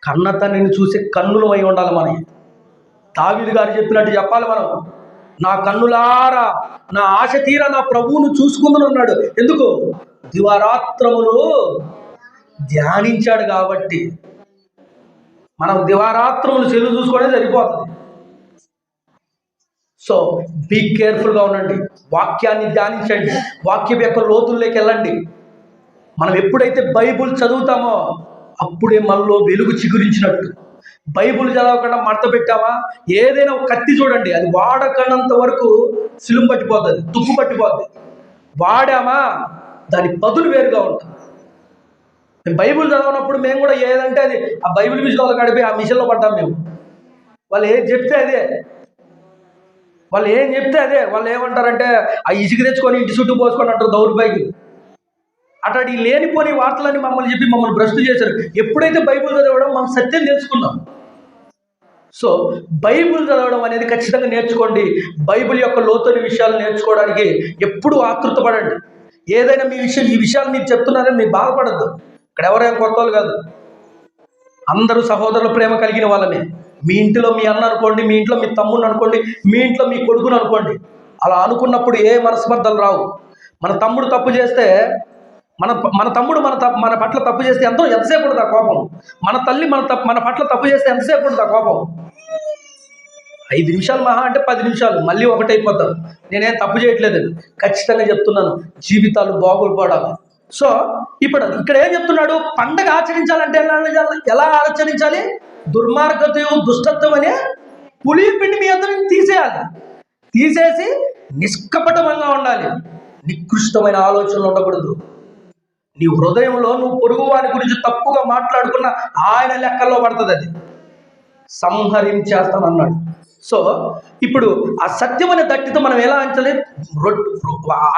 కన్న తండ్రిని చూసే కన్నులు అయి ఉండాలి మనకి. దావీదు గారు చెప్పినట్టు చెప్పాలి మనం, నా కన్నులారా నా ఆశ తీర నా ప్రభువును చూసుకుందని అన్నాడు. ఎందుకు? దివారాత్రములు ధ్యానించాడు కాబట్టి. మనం దివారాత్రములు చెల్లు చూసుకోవడం సరిపోతుంది. సో బీ కేర్ఫుల్గా ఉండండి, వాక్యాన్ని ధ్యానించండి, వాక్యం యొక్క లోతుల్లోకి వెళ్ళండి. మనం ఎప్పుడైతే బైబుల్ చదువుతామో అప్పుడే మనలో వెలుగు చిగురించినట్టు. బైబుల్ చదవకుండా మడత పెట్టామా, ఏదైనా ఒక కత్తి చూడండి, అది వాడకనంత వరకు సిలుం పట్టిపోతుంది, తుప్పు పట్టిపోతుంది. వాడామా దాని పదులు వేరుగా ఉంటుంది. బైబుల్ చదవనప్పుడు మేము కూడా ఏదంటే అది ఆ బైబిల్ మిషన్లో గడిపి ఆ మిషన్లో పడ్డాం మేము. వాళ్ళు ఏం చెప్తే అదే, వాళ్ళు ఏమంటారంటే ఆ ఇసుక తెచ్చుకొని ఇంటి చుట్టూ పోసుకొని అంటారు దౌర్భాగ్యం. అట్లాంటి లేనిపోని వార్తలని మమ్మల్ని చెప్పి మమ్మల్ని భ్రష్టు చేశారు. ఎప్పుడైతే బైబిల్ చదవడం మనం సత్యం తెలుసుకున్నాం. సో బైబిల్ చదవడం అనేది ఖచ్చితంగా నేర్చుకోండి. బైబిల్ యొక్క లోతైన విషయాలు నేర్చుకోవడానికి ఎప్పుడూ ఆతృతపడండి. ఏదైనా ఈ విషయాలు మీకు చెప్తున్నారని మీరు బాధపడద్దు. ఇక్కడ ఎవరైనా కొత్త వాళ్ళు కాదు, అందరూ సహోదరుల ప్రేమ కలిగిన వాళ్ళని. మీ ఇంట్లో మీ అన్న అనుకోండి, మీ ఇంట్లో మీ తమ్ముడిని అనుకోండి, మీ ఇంట్లో మీ కొడుకుని అనుకోండి. అలా అనుకున్నప్పుడు ఏ మనస్పర్ధలు రావు. మన తమ్ముడు తప్పు చేస్తే మన తమ్ముడు మన పట్ల తప్పు చేస్తే ఎంతసేపు ఉంటుంది ఆ కోపం? మన తల్లి మన పట్ల తప్పు చేస్తే ఎంతసేపు ఉంటుంది ఆ కోపం? 5 నిమిషాలు మహా అంటే 10 నిమిషాలు, మళ్ళీ ఒకటైపోతారు. నేనేం తప్పు చేయట్లేదు, ఖచ్చితంగా చెప్తున్నాను, జీవితాలు బాగుపడాలి. సో ఇక్కడ ఏం చెప్తున్నాడు? పండగ ఆచరించాలంటే ఎలా ఆచరించాలి? దుర్మార్గత దుష్టత్వం అనే పులి పిండి మీ అందరిని తీసేయాలి. తీసేసి నిష్కపటంగా ఉండాలి. నికృష్టమైన ఆలోచనలు ఉండకూడదు. నీ హృదయంలో నువ్వు పొరుగు వారి గురించి తప్పుగా మాట్లాడుకున్న ఆయన లెక్కల్లో పడుతుంది, అది సంహరించేస్తానన్నాడు. సో ఇప్పుడు ఆ సత్యం అనే దట్టితో మనం ఎలా ఆచరించాలి?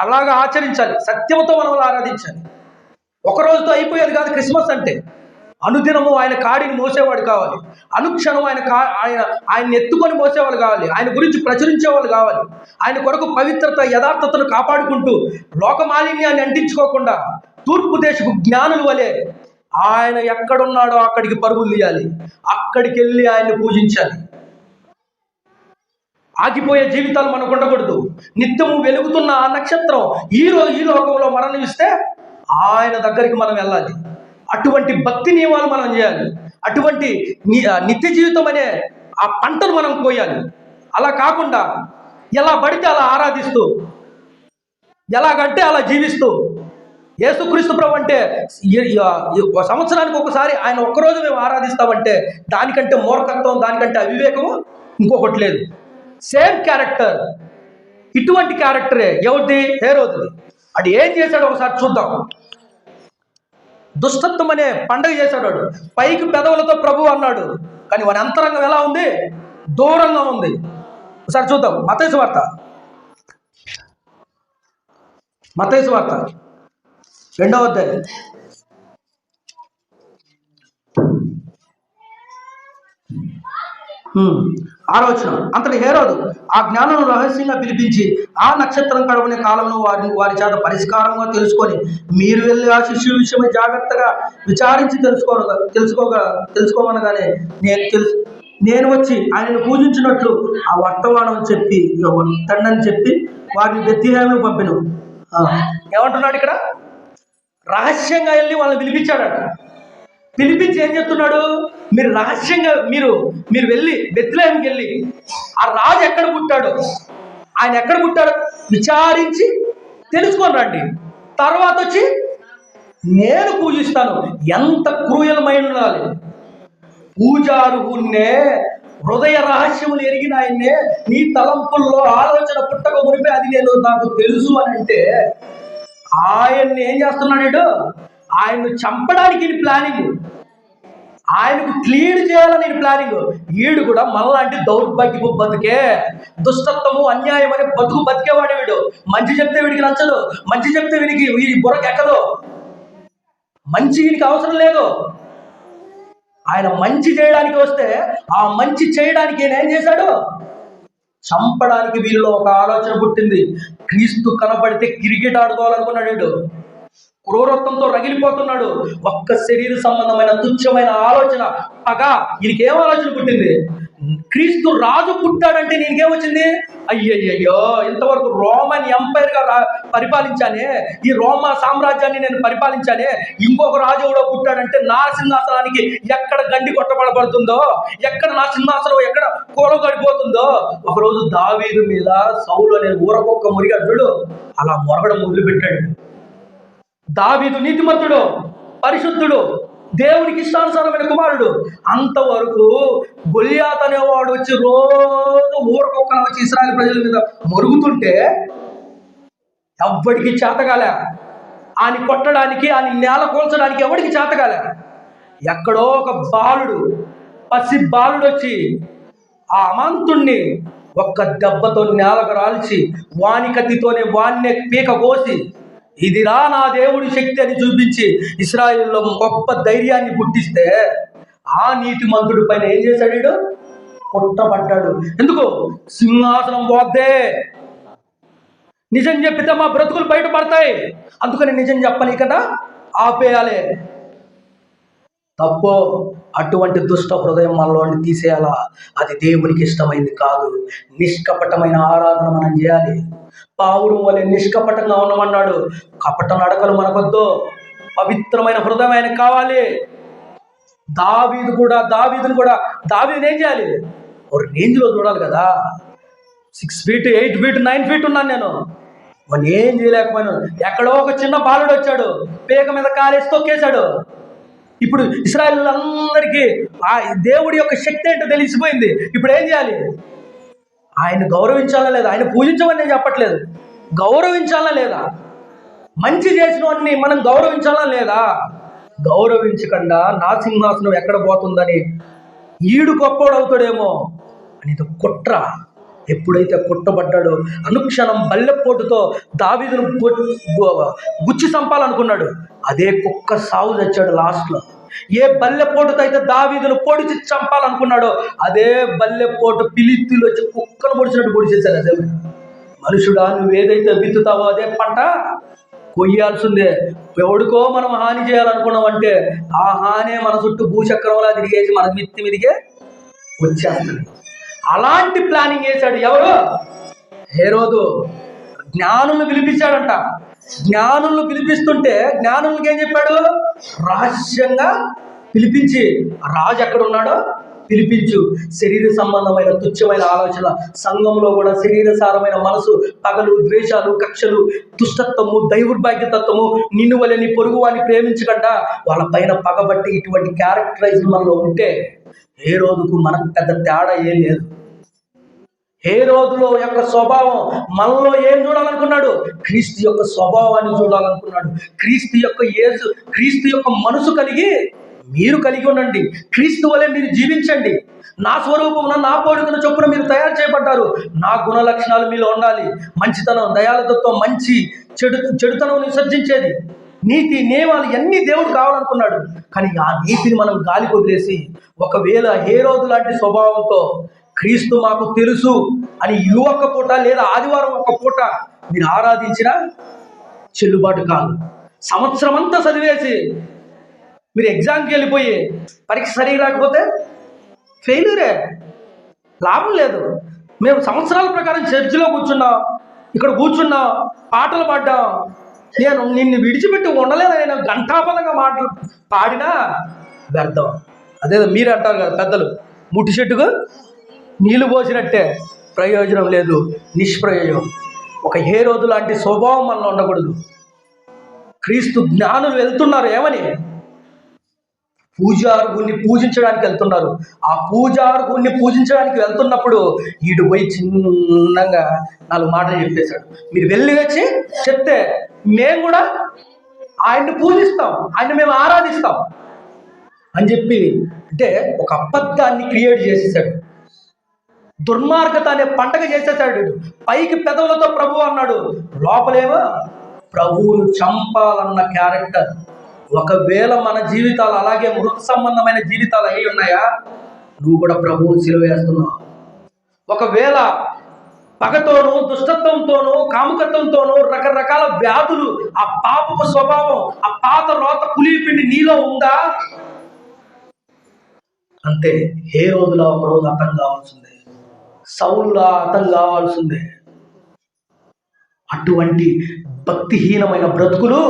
అలాగా ఆచరించాలి, సత్యంతో మనం ఆరాధించాలి. ఒకరోజుతో అయిపోయేది కాదు క్రిస్మస్ అంటే. అనుదినము ఆయన కాడిని మోసేవాడు కావాలి, అనుక్షణం ఆయన ఎత్తుకొని మోసేవాళ్ళు కావాలి, ఆయన గురించి ప్రచురించేవాళ్ళు కావాలి. ఆయన కొరకు పవిత్రత యథార్థతను కాపాడుకుంటూ లోకమాలిన్యాన్ని అంటించుకోకుండా తూర్పు దేశపు జ్ఞానుల వలె ఆయన ఎక్కడున్నాడో అక్కడికి పరుగులు తీయాలి, అక్కడికి వెళ్ళి ఆయన్ని పూజించాలి. ఆగిపోయే జీవితాలు మనకు ఉండకూడదు. నిత్యము వెలుగుతున్న ఆ నక్షత్రం ఈ లోకంలో మరణిస్తే ఆయన దగ్గరికి మనం వెళ్ళాలి. అటువంటి భక్తి నియమాలు మనం చేయాలి. అటువంటి నిత్య జీవితం అనే ఆ పంటను మనం కోయాలి. అలా కాకుండా ఎలా పడితే అలా ఆరాధిస్తూ, ఎలాగంటే అలా జీవిస్తూ, యేసుక్రీస్తు ప్రభు అంటే సంవత్సరానికి ఒకసారి ఆయన ఒక్కరోజు మేము ఆరాధిస్తామంటే దానికంటే మూర్ఖత్వం, దానికంటే అవివేకము ఇంకొకటి లేదు. సేమ్ క్యారెక్టర్, ఇటువంటి క్యారెక్టరే ఎవరిది? హేరోదుది. అది ఏం చేశాడో ఒకసారి చూద్దాం. దుష్టత్వం అనే పండగ చేశాడు. పైకి పెదవులతో ప్రభు అన్నాడు, కానీ వాని అంతరంగం ఎలా ఉంది? దూరంగా ఉంది. ఒకసారి చూద్దాం. మత్తయి వార్త 2వ అధ్యాయం. ఆలోచన. అంతటి హేరోదు ఆ జ్ఞానం రహస్యంగా పిలిపించి ఆ నక్షత్రం కడవనే కాలంలో వారి చేత పరిష్కారంగా తెలుసుకొని మీరు వెళ్ళి ఆ శిష్యుల విషయమై జాగ్రత్తగా విచారించి తెలుసుకోమనగానే నేను వచ్చి ఆయనను పూజించినట్లు ఆ వర్తమానం చెప్పి తండ్రిని చెప్పి వారిని బెత్లెహేముకు పంపెను. ఏమంటున్నాడు ఇక్కడ? రహస్యంగా వెళ్ళి వాళ్ళని పిలిపించాడట. పిలిపించి ఏం చెప్తున్నాడు? మీరు రహస్యంగా మీరు వెళ్ళి బెత్లెహేముకి వెళ్ళి ఆ రాజు ఎక్కడ పుట్టాడో, ఆయన ఎక్కడ పుట్టాడో విచారించి తెలుసుకొని రండి. తర్వాత వచ్చి నేను పూజిస్తాను. ఎంత క్రూయలమైన ఉండాలి! పూజారుహున్నే, హృదయ రహస్యములు ఎరిగిన ఆయన్నే, నీ తలంపుల్లో ఆలోచన పుట్టక మునిపే అది నాకు తెలుసు అని అంటే ఆయన్ని ఏం చేస్తున్నాడు? ఆయన్ను చంపడానికి ప్లానింగ్. ఆయనకు క్లీన్ చేయాలని నేను ప్లానింగ్. వీడు కూడా మనలాంటి దౌర్భాగ్యపు బతుకే, దుష్టత్వము అన్యాయం అనే బతికేవాడు వీడు. మంచి చెప్తే వీడికి నచ్చదు, మంచి చెప్తే వీడికి వీడి బుర్రకు ఎక్కదు, మంచి వీడికి అవసరం లేదు. ఆయన మంచి చేయడానికి వస్తే ఆ మంచి చేయడానికి ఆయన ఏం చేశాడు? చంపడానికి వీళ్ళలో ఒక ఆలోచన పుట్టింది. క్రీస్తు కనపడితే క్రికెట్ ఆడుకోవాలనుకున్నాడు వీడు. క్రూరత్వంతో రగిలిపోతున్నాడు. ఒక్క శరీర సంబంధమైన తుచ్చమైన ఆలోచన, పగ. ఈయనకేం ఆలోచన పుట్టింది? క్రీస్తు రాజు పుట్టాడంటే నీకేమొచ్చింది? అయ్యయ్యో, ఇంతవరకు రోమన్ ఎంపైర్గా పరిపాలించానే, ఈ రోమా సామ్రాజ్యాన్ని నేను పరిపాలించానే, ఇంకొక రాజు ఎవడో పుట్టాడంటే నా సింహాసనానికి ఎక్కడ గండి కొట్టబడబడుతుందో, ఎక్కడ నా సింహాసనం ఎక్కడ కూలగడిపోతుందో. ఒకరోజు దావీదు మీద సౌలు అనే ఊరకొక్క మురిగాడు, అలా మొరగడం మొదలుపెట్టాడు. దావీదు నీతిమంతుడు, పరిశుద్ధుడు, దేవునికి ఇష్టానుసారమైన కుమారుడు. అంతవరకు గొలియాత్ అనేవాడు వచ్చి రోజు ఊరకొక్కన వచ్చి ఇశ్రాయేలు ప్రజల మీద మొరుగుతుంటే ఎవ్వడికి చేతగాలే. ఆయన కొట్టడానికి, ఆయన నేల కూల్చడానికి ఎవడికి చేతగాలే. ఎక్కడో ఒక బాలుడు, పసి బాలుడు వచ్చి ఆ అమాంతుణ్ణి ఒక్క దెబ్బతో నేలకు రాల్చి వాని కత్తితోనే వాన్నే పీక కోసి ఇదిరా నా దేవుడి శక్తి అని చూపించి ఇశ్రాయేలులో గొప్ప ధైర్యాన్ని పుట్టిస్తే ఆ నీతిమంతుడి పైన ఏం చేశాడు? వీడు కొట్టబడ్డాడు. ఎందుకు? సింహాసనం పోద్దే. నిజం చెప్పితే మా బ్రతుకులు బయటపడతాయి, అందుకని నిజం చెప్పని కదా ఆపేయాలి. తప్పు. అటువంటి దుష్ట హృదయం మనలో తీసేయాలా. అది దేవునికి ఇష్టమైంది కాదు. నిష్కపటమైన ఆరాధన మనం చేయాలి. పావురు వలె నిష్కపటంగా ఉండమన్నాడు. కపట నడకలు మనకొద్దు, పవిత్రమైన హృదయం ఆయనకు కావాలి. దావీదుని కూడా ఏం చేయాలి? ఒక రేంజ్లో చూడాలి కదా. 6 feet 8 feet 9 feet ఉన్నాను నేను, వాడిని ఏం చేయలేకపోయాను. ఎక్కడో ఒక చిన్న బాలుడు వచ్చాడు, పేక మీద కాలేసి తొక్కేశాడు. ఇప్పుడు ఇశ్రాయేలీయులందరికీ ఆ దేవుడి యొక్క శక్తి ఏంటో తెలిసిపోయింది. ఇప్పుడు ఏం చేయాలి? ఆయన గౌరవించాలా లేదా? ఆయన పూజించమని నేను చెప్పట్లేదు, గౌరవించాలా లేదా? మంచి చేసిన వాడిని మనం గౌరవించాలా లేదా? గౌరవించకుండా నా సింహాసనం ఎక్కడ పోతుందని ఈడు గొప్పోడు అవుతాడేమో అనేది కుట్ర. ఎప్పుడైతే కుట్టబడ్డాడో అనుక్షణం బల్లెపోటుతో దావీదును గుచ్చి చంపాలనుకున్నాడు. అదే కుక్క సాగు తెచ్చాడు లాస్ట్లో. ఏ బల్లెపోటుతో అయితే దావీదును పొడిచి చంపాలనుకున్నాడో అదే బల్లెపోటు ఫిలిష్తీయులు వచ్చి కుక్కను పొడిచినట్టు పొడిచేశారు. అదే మనుషుడా, నువ్వేదైతే విత్తుతావో అదే పంట కొయ్యాల్సిందే. ఎవడికో మనం హాని చేయాలనుకున్నామంటే ఆ హానే మన చుట్టూ భూచక్రంలా తిరిగేసి మన మిత్తి మీదిగే వచ్చేస్తుంది. అలాంటి ప్లానింగ్ చేశాడు ఎవరు? హేరోదు. జ్ఞానులను పిలిపించాడంట. జ్ఞానులను పిలిపిస్తుంటే జ్ఞానులకి ఏం చెప్పాడు? రహస్యంగా పిలిపించి, రాజు ఎక్కడున్నాడో పిలిపించు. శరీర సంబంధమైన తుచ్చమైన ఆలోచన, సంఘంలో కూడా శరీరసారమైన మనసు, పగలు, ద్వేషాలు, కక్షలు, దుష్టత్వము, దౌర్భాగ్యతత్వము, నిన్ను వలె నీ పొరుగు వాడిని ప్రేమించకుండా వాళ్ళ పైన పగబట్టి ఇటువంటి క్యారెక్టరైజ్ మనలో ఉంటే హేరోదుకు మనకు పెద్ద తేడా ఏం లేదు. హేరోదులో యొక్క స్వభావం మనలో ఏం చూడాలనుకున్నాడు? క్రీస్తు యొక్క స్వభావాన్ని చూడాలనుకున్నాడు. క్రీస్తు యొక్క మనసు మీరు కలిగి ఉండండి. క్రీస్తు వలె మీరు జీవించండి. నా స్వరూపమున నా పోలికను చొప్పున మీరు తయారు చేయబడ్డారు. నా గుణ లక్షణాలు మీలో ఉండాలి. మంచితనం, దయాళుత్వం, మంచి చెడుతనం విసర్జించేది, నీతి, నియమాలు ఇవన్నీ దేవుడు కావాలనుకున్నాడు. కానీ ఆ నీతిని మనం గాలి వదిలేసి ఒకవేళ హేరోదు లాంటి స్వభావంతో క్రీస్తు మాకు తెలుసు అని ఒక్క పూట లేదా ఆదివారం ఒక్క పూట మీరు ఆరాధించినా చెల్లుబాటు కాదు. సంవత్సరం అంతా చదివేసి మీరు ఎగ్జామ్కి వెళ్ళిపోయి పరీక్ష సరిగా రాకపోతే ఫెయిల్యూరే, లాభం లేదు. మేము సంవత్సరాల ప్రకారం చర్చిలో ఇక్కడ కూర్చున్నాం, పాటలు పాడ్డాం. నేను నిన్ను విడిచిపెట్టి ఉండలేను. నేను గంటాపదంగా మాటలు పాడినా వ్యర్థం. అదే మీరు అంటారు కదా పెద్దలు, ముట్టి చెట్టుకు నీళ్లు పోసినట్టే, ప్రయోజనం లేదు, నిష్ప్రయోజనం. ఒక హేరోదు లాంటి స్వభావం మనలో ఉండకూడదు. క్రీస్తు జ్ఞానులు వెళ్తున్నారు ఏమని? పూజారుగుణ్ణి పూజించడానికి వెళ్తున్నారు. ఆ పూజారుగుణ్ణి పూజించడానికి వెళ్తున్నప్పుడు ఈడు పోయి చిన్నగా 4 మాటలు చెప్పేశాడు. మీరు వెళ్ళి వచ్చి చెప్తే మేము కూడా ఆయన్ని పూజిస్తాం, ఆయన్ని మేము ఆరాధిస్తాం అని చెప్పి అంటే ఒక అబద్ధాన్ని క్రియేట్ చేసేసాడు. దుర్మార్గత అనే పండగ చేసేసాడు. పైకి పెదవులతో ప్రభు అన్నాడు, లోపలేమో ప్రభువును చంపాలన్న క్యారెక్టర్. ఒకవేళ మన జీవితాలు అలాగే మృత సంబంధమైన జీవితాలు అయి ఉన్నాయా, నువ్వు కూడా ప్రభువుని సిలువ వేస్తున్నావు. ఒకవేళ పగతోనూ, దుష్టత్వంతోనూ, కాముకత్వంతోనూ రకరకాల వ్యాధులు, ఆ పాపపు స్వభావం, ఆ పాత రోత పులిపిండి నీలో ఉందా, అంతే. ఏ రోజులా ఒకరోజు అర్థం కావాల్సిందే, సౌలులా అర్థం కావాల్సిందే. అటువంటి భక్తిహీనమైన బ్రతుకులు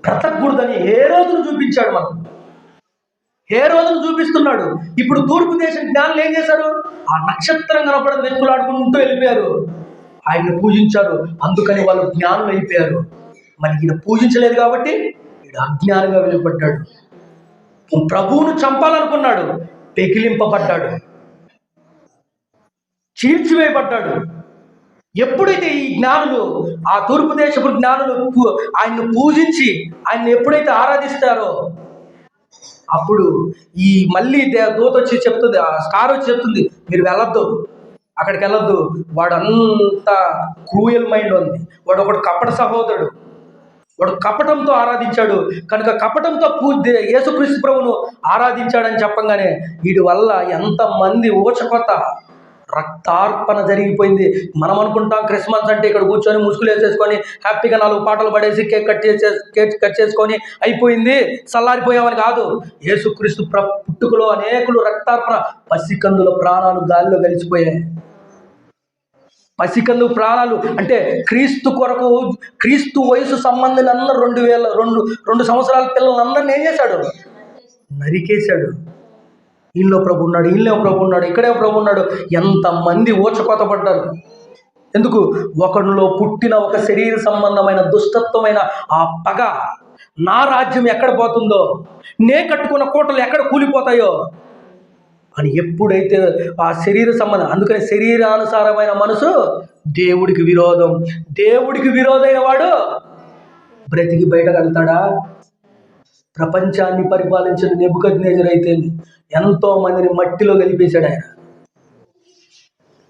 బ్రతకూడదని ఏ రోజును చూపించాడు మనకు, ఏ రోజును చూపిస్తున్నాడు. ఇప్పుడు తూర్పు దేశం జ్ఞానులు ఏం చేశారు, ఆ నక్షత్రం కనపడని వెతుకులాడుకుంటూ వెళ్ళిపోయారు, ఆయన్ని పూజించారు, అందుకని వాళ్ళు జ్ఞానులు అయిపోయారు. మరి ఈయన పూజించలేదు కాబట్టి ఈయన అజ్ఞానిగా వెలువడ్డాడు. ప్రభువును చంపాలనుకున్నాడు, పెకిలింపబడ్డాడు, చీల్చివేయబడ్డాడు. ఎప్పుడైతే ఈ జ్ఞానులు, ఆ తూర్పు దేశపు జ్ఞానులు ఆయన్ని పూజించి ఆయన్ని ఎప్పుడైతే ఆరాధిస్తారో, అప్పుడు ఈ మళ్ళీ దూత వచ్చి చెప్తుంది, ఆ స్టార్ వచ్చి చెప్తుంది, మీరు వెళ్ళొద్దు, అక్కడికి వెళ్ళొద్దు, వాడు అంత క్రూయల్ మైండ్ ఉంది, వాడు ఒకడు కపట సహోదరుడు, వాడు కపటంతో ఆరాధించాడు కనుక కపటంతో యేసుక్రీస్తు ప్రభువును ఆరాధించాడని చెప్పంగానే వీడి వల్ల ఎంతమంది ఊచకొత్త రక్తార్పణ జరిగిపోయింది. మనం అనుకుంటాం క్రిస్మస్ అంటే ఇక్కడ కూర్చొని ముసుగులు వేసేసుకొని హ్యాపీగా 4 పాటలు పడేసి కేక్ కట్ చేసుకొని అయిపోయింది, చల్లారిపోయామని కాదు. యేసుక్రీస్తు పుట్టుకలో అనేకులు రక్తార్పణ, పసికందుల ప్రాణాలు గాలిలో కలిసిపోయాయి. పసికందు ప్రాణాలు అంటే క్రీస్తు కొరకు, క్రీస్తు వయసు సంబంధులందరూ 2 సంవత్సరాల పిల్లలందరినీ ఏం చేశాడు, నరికేశాడు. ఈయనలో ప్రభు ఉన్నాడు, ఈయనలో ప్రభు ఉన్నాడు, ఇక్కడే ప్రభు ఉన్నాడు, ఎంతమంది ఊచకోతపడ్డారు. ఎందుకు, ఒకరిలో పుట్టిన ఒక శరీర సంబంధమైన దుష్టత్వమైన ఆ పగ, నా రాజ్యం ఎక్కడ పోతుందో, నే కట్టుకున్న కోటలు ఎక్కడ కూలిపోతాయో అని ఎప్పుడైతే ఆ శరీర సంబంధం, అందుకని శరీరానుసారమైన మనసు దేవుడికి విరోధం. దేవుడికి విరోధమైన వాడు బ్రతికి బయటకు వెళ్తాడా? ప్రపంచాన్ని పరిపాలించిన నెబుకద్నెజరు అయితే ఎంతో మందిని మట్టిలో కలిపేశాడు ఆయన.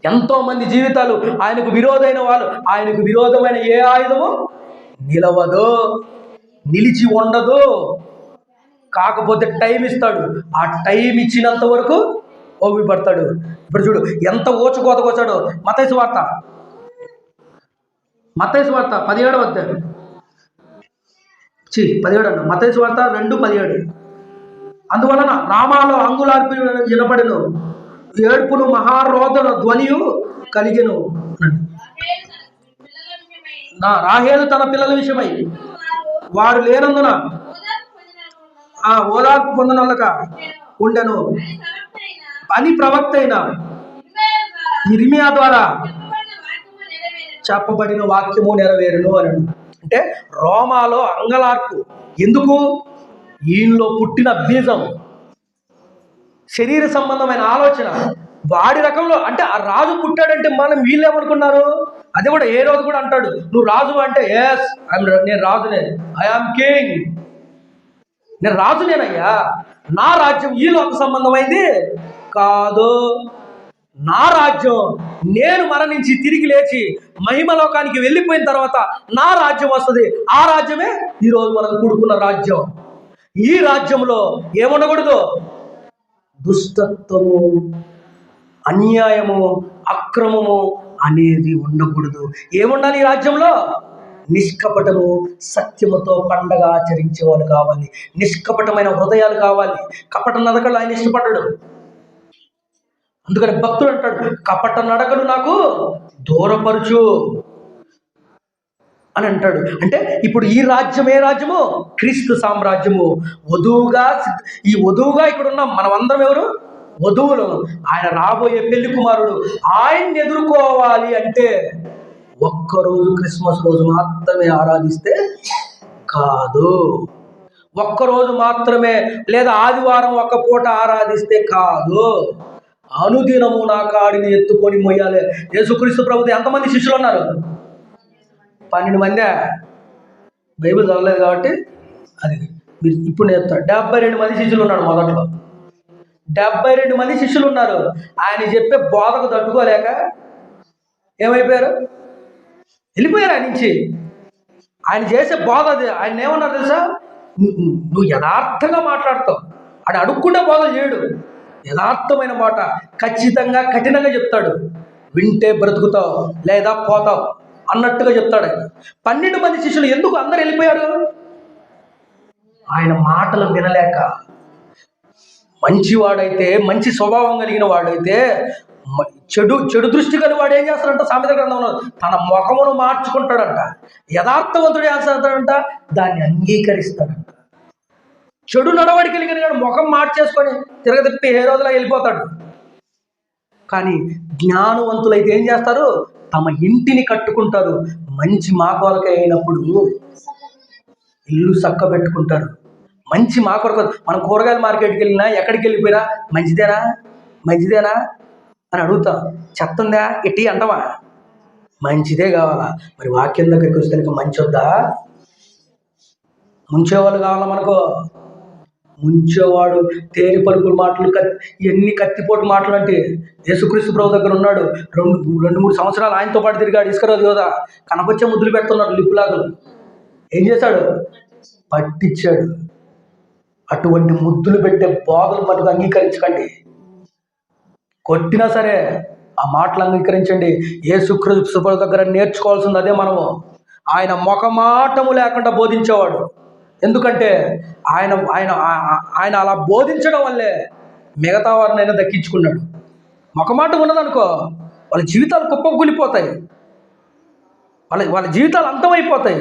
ఎంతో మంది జీవితాలు ఆయనకు విరోధమైన వాళ్ళు, ఆయనకు విరోధమైన ఏ ఆయుధము నిలవదు, నిలిచి ఉండదు. కాకపోతే టైం ఇస్తాడు, ఆ టైం ఇచ్చినంత వరకు ఓపిపడతాడు. ఇప్పుడు చూడు ఎంత ఓచుకోతకొచ్చాడు. మత్తయి సువార్త 17వ అధ్యాయం, 17 అన్న, మత్తయి సువార్త 2:17. అందువలన రామాలో అంగుళార్పి వినపడెను, ఏడ్పును మహారోదన ధ్వనియు కలిగెను. నా రాహేలు తన పిల్లల విషయమై వారు లేనందున ఆ ఓదార్పు పొందనల్లక ఉండెను అని ప్రవక్త అయిన ఇర్మియా ద్వారా చెప్పబడిన వాక్యము నెరవేరును అని. అంటే రోమాలో అంగలార్పు ఎందుకు? ఈయనలో పుట్టిన బీజం, శరీర సంబంధమైన ఆలోచన వాడి రకంలో. అంటే ఆ రాజు పుట్టాడంటే మనం వీళ్ళేమనుకున్నారు, అది కూడా ఏ రోజు కూడా అంటాడు, నువ్వు రాజు అంటే ఎస్ నేను రాజునే, ఐఆమ్ కింగ్, నేను రాజునేనయ్యా, నా రాజ్యం ఈ లోక సంబంధమైంది కాదు, నా రాజ్యం నేను మరణించి తిరిగి లేచి మహిమలోకానికి వెళ్ళిపోయిన తర్వాత నా రాజ్యం వస్తుంది. ఆ రాజ్యమే ఈరోజు మనం కూడుకున్న రాజ్యం. ఈ రాజ్యంలో ఏముండకూడదు, దుష్టత్వము, అన్యాయము, అక్రమము అనేది ఉండకూడదు. ఏముండాలి ఈ రాజ్యంలో? నిష్కపటము, సత్యముతో పండగ ఆచరించే వాళ్ళు కావాలి, నిష్కపటమైన హృదయాలు కావాలి. కపట నడకలు ఆయన ఇష్టపడ్డాడు. అందుకని భక్తుడు అంటాడు, కపట నడకలు నాకు దూరపరచు అని అంటాడు. అంటే ఇప్పుడు ఈ రాజ్యం ఏ రాజ్యము? క్రీస్తు సామ్రాజ్యము. ఈ వధువుగా ఇక్కడ ఉన్నాం మనమందరం. ఎవరు? వధువులు. ఆయన రాబోయే పెళ్లి కుమారుడు. ఆయన్ని ఎదుర్కోవాలి అంటే ఒక్కరోజు క్రిస్మస్ రోజు మాత్రమే ఆరాధిస్తే కాదు, ఒక్కరోజు మాత్రమే లేదా ఆదివారం ఒక్క పూట ఆరాధిస్తే కాదు, అనుదినము నా కాడిని ఎత్తుకొని మొయ్యాలి. యేసుక్రీస్తు ప్రభువు ఎంతమంది శిష్యులు ఉన్నారు? 12 మందే. బైబిల్ చదవలేదు కాబట్టి అది మీరు ఇప్పుడు నేను చెప్తాను. 72 మంది శిష్యులు ఉన్నాడు మొదట్లో. 72 మంది శిష్యులు ఉన్నారు. ఆయన చెప్పే బోధకు తట్టుకోలేక ఏమైపోయారు? వెళ్ళిపోయారు ఆయన నుంచి. ఆయన చేసే బోధ అది. ఆయన ఏమన్నారు తెలుసా? నువ్వు యథార్థంగా మాట్లాడతావు. ఆయన అడుక్కుంటే బోధలు చేయడు. యథార్థమైన మాట ఖచ్చితంగా కఠినంగా చెప్తాడు. వింటే బ్రతుకుతావు లేదా పోతావు అన్నట్టుగా చెప్తాడు ఆయన. 12 మంది శిష్యులు ఎందుకు అందరు వెళ్ళిపోయారు? ఆయన మాటలు వినలేక. మంచివాడైతే, మంచి స్వభావం కలిగిన వాడైతే, చెడు దృష్టి కలిగి వాడు ఏం చేస్తాడంట? సామెత గ్రంథంలో తన ముఖమును మార్చుకుంటాడంట. యథార్థవంతుడు ఏం చేస్తాడంట? దాన్ని అంగీకరిస్తాడంట. చెడు నడవడికి కలిగిన ముఖం మార్చేసుకొని తిరగతిప్పి ఏ రోజులా వెళ్ళిపోతాడు. కానీ జ్ఞానవంతులైతే ఏం చేస్తారు? తమ ఇంటిని కట్టుకుంటారు. మంచి మాకొరక అయినప్పుడు ఇల్లు చక్క పెట్టుకుంటారు. మంచి మాకొరక. మనం కూరగాయల మార్కెట్కి వెళ్ళినా, ఎక్కడికి వెళ్ళిపోయినా మంచిదేనా అని అడుగుతాం. చెత్తందా ఎట్టి అంటావా? మంచిదే కావాలా? మరి వాక్యం దగ్గరికి వస్తే కనుక మంచి వద్దా? ముంచేవాళ్ళు కావాలా మనకు? ముంచేవాడు తేనె పలుకులు మాటలు, ఎన్ని కత్తిపోటు మాటలు. అంటే యేసుక్రీస్తు ప్రభు దగ్గర ఉన్నాడు. 2-3 సంవత్సరాలు ఆయనతో పాటు తిరిగాడు. ఇస్కరియోతు యోధ కనపచ్చే ముద్దులు పెడుతున్నాడు, లిప్పులాగలు. ఏం చేశాడు? పట్టించాడు. అటువంటి ముద్దులు పెట్టే బోధలు మటుకు అంగీకరించకండి. కొట్టినా సరే ఆ మాటలు అంగీకరించండి. యేసుక్రీస్తు ప్రభు దగ్గర నేర్చుకోవాల్సింది అదే మనము. ఆయన ముఖమాటము లేకుండా బోధించేవాడు. ఎందుకంటే ఆయన ఆయన ఆయన అలా బోధించడం వల్లే మిగతా వారినైనా దక్కించుకున్నాడు. ముఖమాటం ఉన్నదనుకో వాళ్ళ జీవితాలు కుప్పకూలిపోతాయి. వాళ్ళ జీవితాలు అంతమైపోతాయి.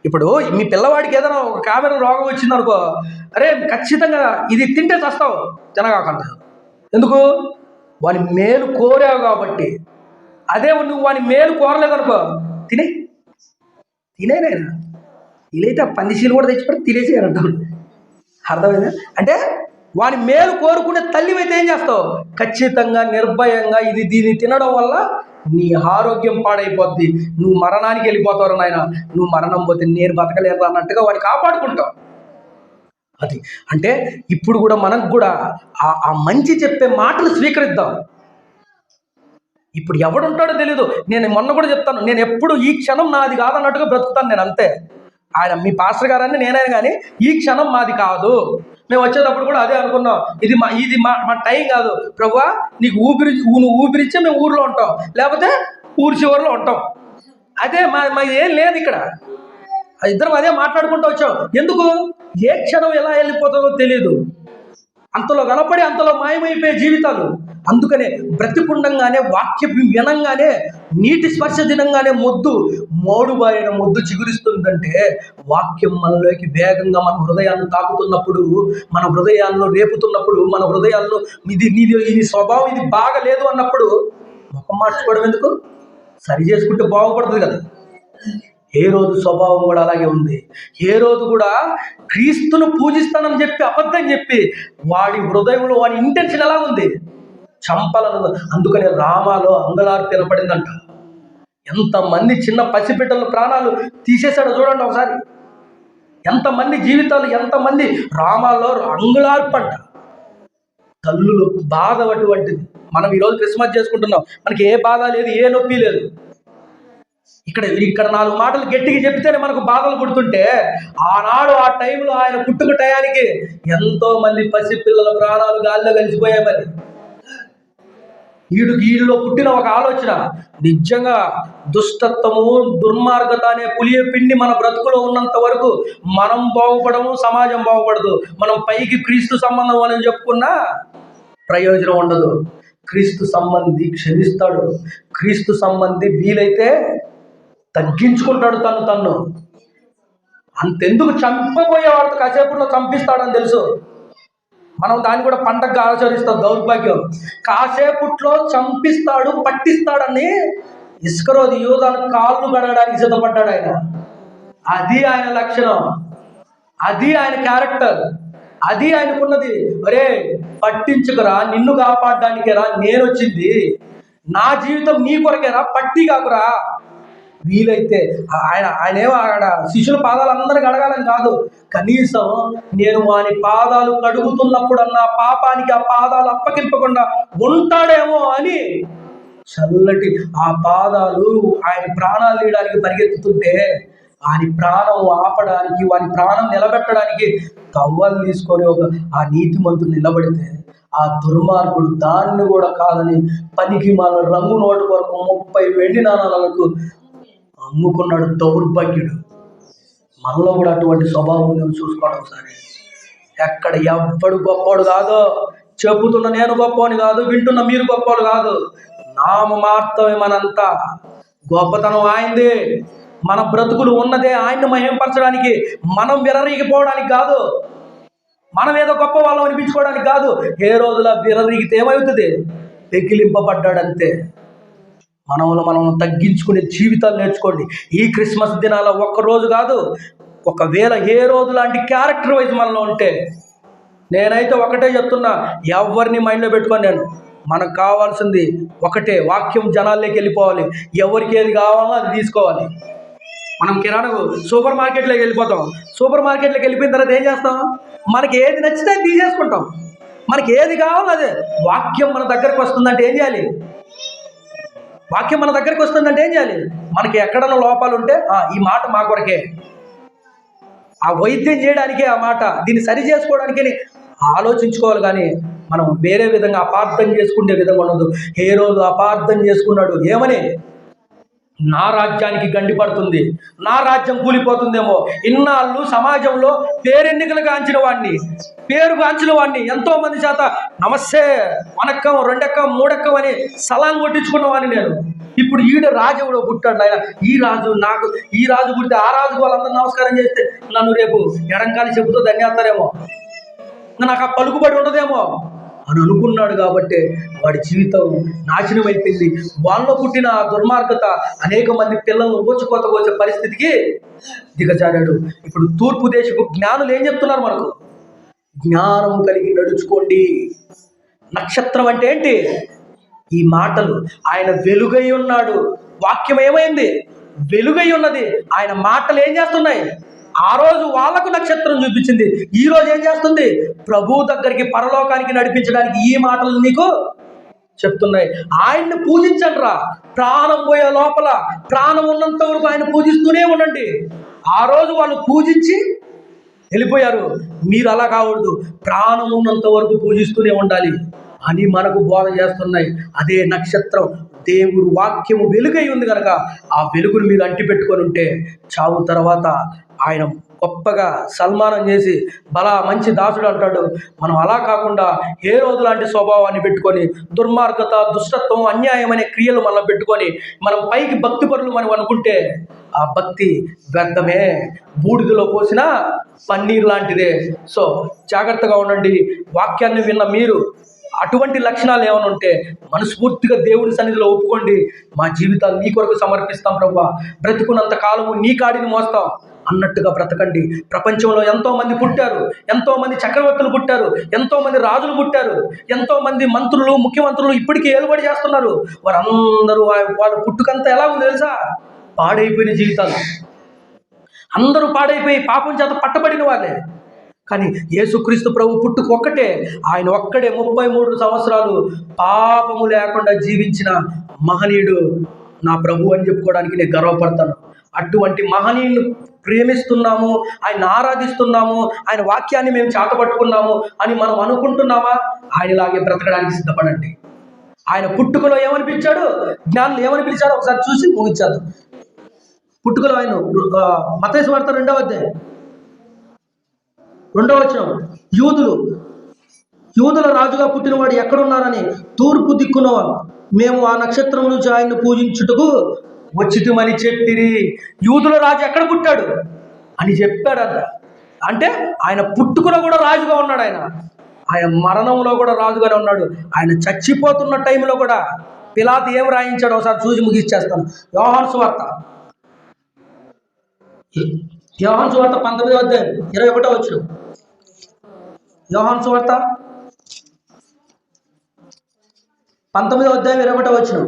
ఇప్పుడు మీ పిల్లవాడికి ఏదైనా ఒక కామెర రోగం వచ్చిందనుకో, అరే ఖచ్చితంగా ఇది తింటే చస్తావు, తినగాకంట. ఎందుకు? వాని మేలు కోరావు కాబట్టి. అదే నువ్వు వాని మేలు కోరలేదనుకో, తినేనైనా ఇదైతే ఆ పందిశీలు కూడా తెచ్చిపెట్టి తినేసేయాలంటాడు. అర్థమైందా? అంటే వాని మేలు కోరుకునే తల్లివైతే ఏం చేస్తావు? ఖచ్చితంగా నిర్భయంగా దీన్ని తినడం వల్ల నీ ఆరోగ్యం పాడైపోద్ది, నువ్వు మరణానికి వెళ్ళిపోతావు నాయన, నువ్వు మరణం పోతే నేను బతకలేరు అన్నట్టుగా వాడిని కాపాడుకుంటావు. అది అంటే ఇప్పుడు కూడా మనకు కూడా ఆ మంచి చెప్పే మాటలు స్వీకరిద్దాం. ఇప్పుడు ఎవడుంటాడో తెలీదు. నేను మొన్న కూడా చెప్తాను, నేను ఎప్పుడు ఈ క్షణం నాది కాదన్నట్టుగా బ్రతుకుతాను. నేను అంతే. ఆయన మీ పాస్టర్ గారని నేనైనా కానీ ఈ క్షణం మాది కాదు. మేము వచ్చేటప్పుడు కూడా అదే అనుకున్నాం, ఇది మా టైం కాదు ప్రభువా, నీకు నువ్వు ఊపిరిచ్చే మేము ఊర్లో ఉంటాం, లేకపోతే ఊరి చివరిలో ఉంటాం. అదే మాది ఏం లేదు ఇక్కడ. ఇద్దరం అదే మాట్లాడుకుంటూ వచ్చాం. ఎందుకు? ఏ క్షణం ఎలా వెళ్ళిపోతుందో తెలియదు. అంతలో కనపడి అంతలో మాయమైపోయే జీవితాలు. అందుకనే బ్రతికుండంగానే వాక్యం వినంగానే నీటి స్పర్శ దినంగానే మోడుబారిన మొద్దు చిగురిస్తుందంటే వాక్యం మనలోకి వేగంగా మన హృదయాన్ని తాకుతున్నప్పుడు, మన హృదయాల్లో రేపుతున్నప్పుడు, మన హృదయాల్లో ఇది స్వభావం ఇది బాగలేదు అన్నప్పుడు ముఖం మార్చుకోవడం ఎందుకు? సరి చేసుకుంటే బాగుపడుతుంది కదా. ఏ రోజు స్వభావం కూడా అలాగే ఉంది. ఏ రోజు కూడా క్రీస్తును పూజిస్తానని చెప్పి అబద్ధం చెప్పి వాడి హృదయంలో వాడి ఇంటెన్షన్ ఎలా ఉంది? చంపాలను. అందుకనే రామాలో అంగలార్పు వినపడిందంట. ఎంతమంది చిన్న పసిబిడ్డల ప్రాణాలు తీసేశాడో చూడండి ఒకసారి. ఎంతమంది జీవితాలు, ఎంతమంది రామాలో అంగుళార్పు అంట. తల్లులు బాధ అటువంటిది. మనం ఈరోజు క్రిస్మస్ చేసుకుంటున్నాం, మనకి ఏ బాధ లేదు, ఏ నొప్పి లేదు. ఇక్కడ 4 మాటలు గట్టిగా చెప్తేనే మనకు బాధలు పుడుతుంటే, ఆనాడు ఆ టైంలో ఆయన పుట్టుక టయానికి ఎంతో మంది పసిపిల్లల ప్రాణాలు గాల్లో కలిసిపోయాయి. మరి వీడిలో పుట్టిన ఒక ఆలోచన, నిజంగా దుష్టత్వము, దుర్మార్గత అనే పులియ పిండి మన బ్రతుకులో ఉన్నంత వరకు మనం బాగుపడము, సమాజం బాగుపడదు. మనం పైకి క్రీస్తు సంబంధం అని చెప్పుకున్నా ప్రయోజనం ఉండదు. క్రీస్తు సంబంధి క్షమిస్తాడు. క్రీస్తు సంబంధి వీలైతే తగ్గించుకుంటాడు తను. అంతెందుకు చంపబోయేవాడితో కాసేపులో చంపిస్తాడని తెలుసు. మనం దాన్ని కూడా పంటగా ఆచరిస్తాం. దౌర్భాగ్యం. కాసేపుట్లో చంపిస్తాడు, పట్టిస్తాడని ఇస్కరియోతు యూదాను కాళ్ళు కడగడానికి సిద్ధపడ్డాడు ఆయన. అది ఆయన లక్షణం, అది ఆయన క్యారెక్టర్, అది ఆయనకున్నది. ఒరే పట్టించుకురా, నిన్ను కాపాడడానికేరా నేను వచ్చింది, నా జీవితం నీ కొరకేరా, పట్టి కాకురా. వీలైతే ఆయనేమో ఆడ శిష్యుల పాదాలు అందరికి అడగాలని కాదు, కనీసం నేను వాని పాదాలు కడుగుతున్నప్పుడన్నా పాపానికి ఆ పాదాలు అప్పగింపకుండా ఉంటాడేమో అని చల్లటి ఆ పాదాలు ఆయన ప్రాణాలు తీయడానికి పరిగెత్తుతుంటే వాని ప్రాణం ఆపడానికి, వాని ప్రాణం నిలబెట్టడానికి తవ్వలు తీసుకొని ఆ నీతిమంతుడు నిలబడితే, ఆ దుర్మార్గుడు దాన్ని కూడా కాదని పనికి మన రంగు నోటు కొరకు 30 వెండి నాణాలకు అమ్ముకున్నాడు దౌర్భాగ్యుడు. మనలో కూడా అటువంటి స్వభావం నువ్వు చూసుకోవడం ఒకసారి. ఎక్కడ ఎవ్వడు గొప్పవాడు కాదు, చెబుతున్న నేను గొప్పవాడిని కాదు, వింటున్న మీరు గొప్పవాడు కాదు, నామమాత్రమే మనంతా. గొప్పతనం ఆయనదే. మన బ్రతుకులు ఉన్నదే ఆయన్ని మహింపరచడానికి, మనం విర్రవీగిపోవడానికి కాదు, మనం ఏదో గొప్ప వాళ్ళం అనిపించుకోవడానికి కాదు. ఏ రోజుల విర్రవీగితే ఏమవుతుంది? పెకిలింపబడ్డాడంతే. మనం తగ్గించుకునే జీవితాలు నేర్చుకోండి. ఈ క్రిస్మస్ దినాల ఒక్కరోజు కాదు, ఒకవేళ ఏ రోజు లాంటి క్యారెక్టర్ వైజ్ మనలో ఉంటే, నేనైతే ఒకటే చెప్తున్నా, ఎవరిని మైండ్లో పెట్టుకొని నేను, మనకు కావాల్సింది ఒకటే, వాక్యం జనాల్లోకి వెళ్ళిపోవాలి. ఎవరికి ఏది కావాలో అది తీసుకోవాలి. మనం కిరాణకు సూపర్ మార్కెట్లోకి వెళ్ళిపోతాం. సూపర్ మార్కెట్లోకి వెళ్ళిపోయిన తర్వాత ఏం చేస్తాం? మనకి ఏది నచ్చితే అది తీసేసుకుంటాం. మనకి ఏది కావాలో అదే. వాక్యం మన దగ్గరకు వస్తుందంటే ఏం చేయాలి? వాక్యం మన దగ్గరికి వస్తుందంటే ఏం చేయాలి? మనకి ఎక్కడన్నా లోపాలు ఉంటే ఈ మాట మా కొరకే, ఆ వైద్యం చేయడానికే ఆ మాట, దీన్ని సరి చేసుకోవడానికి ఆలోచించుకోవాలి. కానీ మనం వేరే విధంగా అపార్థం చేసుకునే విధంగా ఉండదు. ఏ రోజు అపార్థం చేసుకున్నాడు ఏమని? నా రాజ్యానికి గండి పడుతుంది, నా రాజ్యం కూలిపోతుందేమో. ఇన్నాళ్ళు సమాజంలో పేరెన్నికలు గాంచిన వాడిని, పేరు గాంచిన వాడిని ఎంతో మంది చేత నమస్తే, వనక్కం, రెండెక్కం, మూడెక్కం అని సలాం కొట్టించుకున్న వాడిని నేను. ఇప్పుడు ఈడ రాజు కూడా పుట్టాడు ఆయన. ఈ రాజు పుడితే ఆ రాజుకు వాళ్ళందరూ నమస్కారం చేస్తే నన్ను రేపు ఎడంకాలి చెబుతూ ధన్యవాదారేమో, నాకు ఆ పలుకుబడి ఉండదేమో అని అనుకున్నాడు. కాబట్టి వాడి జీవితం నాశనం అయిపోయింది. వాళ్ళలో పుట్టిన దుర్మార్గత అనేక మంది పిల్లలను కోచే పరిస్థితికి దిగజారాడు. ఇప్పుడు తూర్పు దేశపు జ్ఞానులు ఏం చెప్తున్నారు మనకు? జ్ఞానం కలిగి నడుచుకోండి. నక్షత్రం అంటే ఏంటి? ఈ మాటలు. ఆయన వెలుగై ఉన్నాడు. వాక్యం ఏమైంది? వెలుగై ఉన్నది. ఆయన మాటలు ఏం చేస్తున్నాయి? ఆ రోజు వాళ్లకు నక్షత్రం చూపించింది, ఈ రోజు ఏం చేస్తుంది? ప్రభు దగ్గరికి, పరలోకానికి నడిపించడానికి ఈ మాటలు నీకు చెప్తున్నాయి. ఆయన్ని పూజించండి రా. ప్రాణం పోయే లోపల, ప్రాణం ఉన్నంత వరకు ఆయన పూజిస్తూనే ఉండండి. ఆ రోజు వాళ్ళు పూజించి వెళ్ళిపోయారు. మీరు అలా కావద్దు, ప్రాణం ఉన్నంత వరకు పూజిస్తూనే ఉండాలి అని మనకు బోధ చేస్తున్నాయి. అదే నక్షత్రం. దేవుడు వాక్యము వెలుగై ఉంది కనుక ఆ వెలుగును మీరు అంటి పెట్టుకొని ఉంటే చావు తర్వాత ఆయన గొప్పగా సన్మానం చేసి బలా మంచి దాసుడు అంటాడు. మనం అలా కాకుండా ఏ రోజు లాంటి స్వభావాన్ని పెట్టుకొని దుర్మార్గత, దుష్టత్వం, అన్యాయం అనే క్రియలు మనం పెట్టుకొని మనం పైకి భక్తి పరులు మనం అనుకుంటే ఆ భక్తి వ్యర్థమే, బూడిదలో పోసిన పన్నీర్ లాంటిదే. సో జాగ్రత్తగా ఉండండి. వాక్యాన్ని విన్న మీరు అటువంటి లక్షణాలు ఏమైనా ఉంటే మనస్ఫూర్తిగా దేవుడి సన్నిధిలో ఒప్పుకోండి. మా జీవితాలు నీ కొరకు సమర్పిస్తాం ప్రభువా, బ్రతుకున్నంత కాలము నీ కాడిని మోస్తాం అన్నట్టుగా బ్రతకండి. ప్రపంచంలో ఎంతోమంది పుట్టారు, ఎంతోమంది చక్రవర్తులు పుట్టారు, ఎంతోమంది రాజులు పుట్టారు, ఎంతోమంది మంత్రులు, ముఖ్యమంత్రులు ఇప్పటికీ ఏలుబడి చేస్తున్నారు. వారందరూ వాళ్ళ పుట్టుకంతా ఎలా ఉంది తెలుసా? పాడైపోయిన జీవితాలు. అందరూ పాడైపోయి పాపం చేత పట్టబడిన వాళ్ళే. కానీ యేసుక్రీస్తు ప్రభు పుట్టుకు ఒక్కటే, ఆయన ఒక్కడే 33 సంవత్సరాలు పాపము లేకుండా జీవించిన మహనీయుడు నా ప్రభు అని చెప్పుకోవడానికి నేను గర్వపడతాను. అటువంటి మహనీయుని ప్రేమిస్తున్నాము, ఆయన ఆరాధిస్తున్నాము, ఆయన వాక్యాన్ని మేము చాటపట్టుకున్నాము అని మనం అనుకుంటున్నామా? ఆయనలాగే బ్రతకడానికి సిద్ధపడండి. ఆయన పుట్టుకలో ఏమనిపించాడు? జ్ఞానులు ఏమని పిలిచాడో ఒకసారి చూసి ముగించాడు. పుట్టుకలో ఆయన మత్తయి సువార్త 2వ అధ్యాయం 2వ వచనం, యూదుల రాజుగా పుట్టినవాడు ఎక్కడున్నారని తూర్పు దిక్కున మేము ఆ నక్షత్రం నుంచి ఆయన్ని పూజించుటకు వచ్చితమని చెప్పిరి. యూదుల రాజు ఎక్కడ పుట్టాడు అని చెప్పాడంట. అంటే ఆయన పుట్టుకలో కూడా రాజుగా ఉన్నాడు. ఆయన మరణంలో కూడా రాజుగానే ఉన్నాడు. ఆయన చచ్చిపోతున్న టైంలో కూడా పిలాతు ఏం రాయించాడు ఒకసారి చూసి ముగిచ్చేస్తాను. యోహాను సువార్త 19వ అధ్యాయం 21వ వచనం. యోహాను సువార్త 19వ అధ్యాయం 21వ వచనం.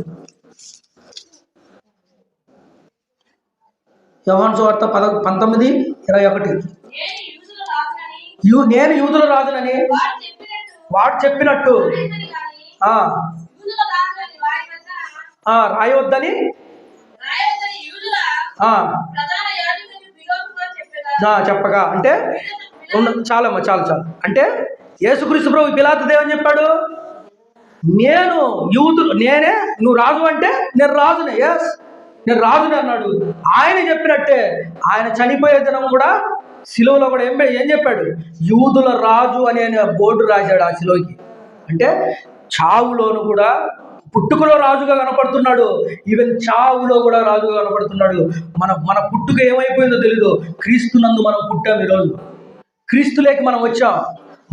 యోహాను సువార్త 19:21. నేను యూదుల రాజునని వాడు చెప్పినట్టు రాయవద్దని చెప్పగా, అంటే చాలమ్మా చాలు. అంటే యేసుక్రీస్తు ప్రభు పిలాతు దేవుని చెప్పాడు, నువ్వు రాజు అంటే నేను రాజునే, నేను రాజుని అన్నాడు. ఆయన చెప్పినట్టే ఆయన చనిపోయే దినం కూడా శిలువలో కూడా ఏం చెప్పాడు, యూదుల రాజు అనే బోర్డు రాశాడు ఆ శిలువకి. అంటే చావులోను కూడా పుట్టుకలో రాజుగా కనపడుతున్నాడు, ఈవెన్ చావులో కూడా రాజుగా కనపడుతున్నాడు. మన పుట్టుక ఏమైపోయిందో తెలీదు, క్రీస్తునందు మనం పుట్టాం. ఈరోజు క్రీస్తులోకి మనం వచ్చాం.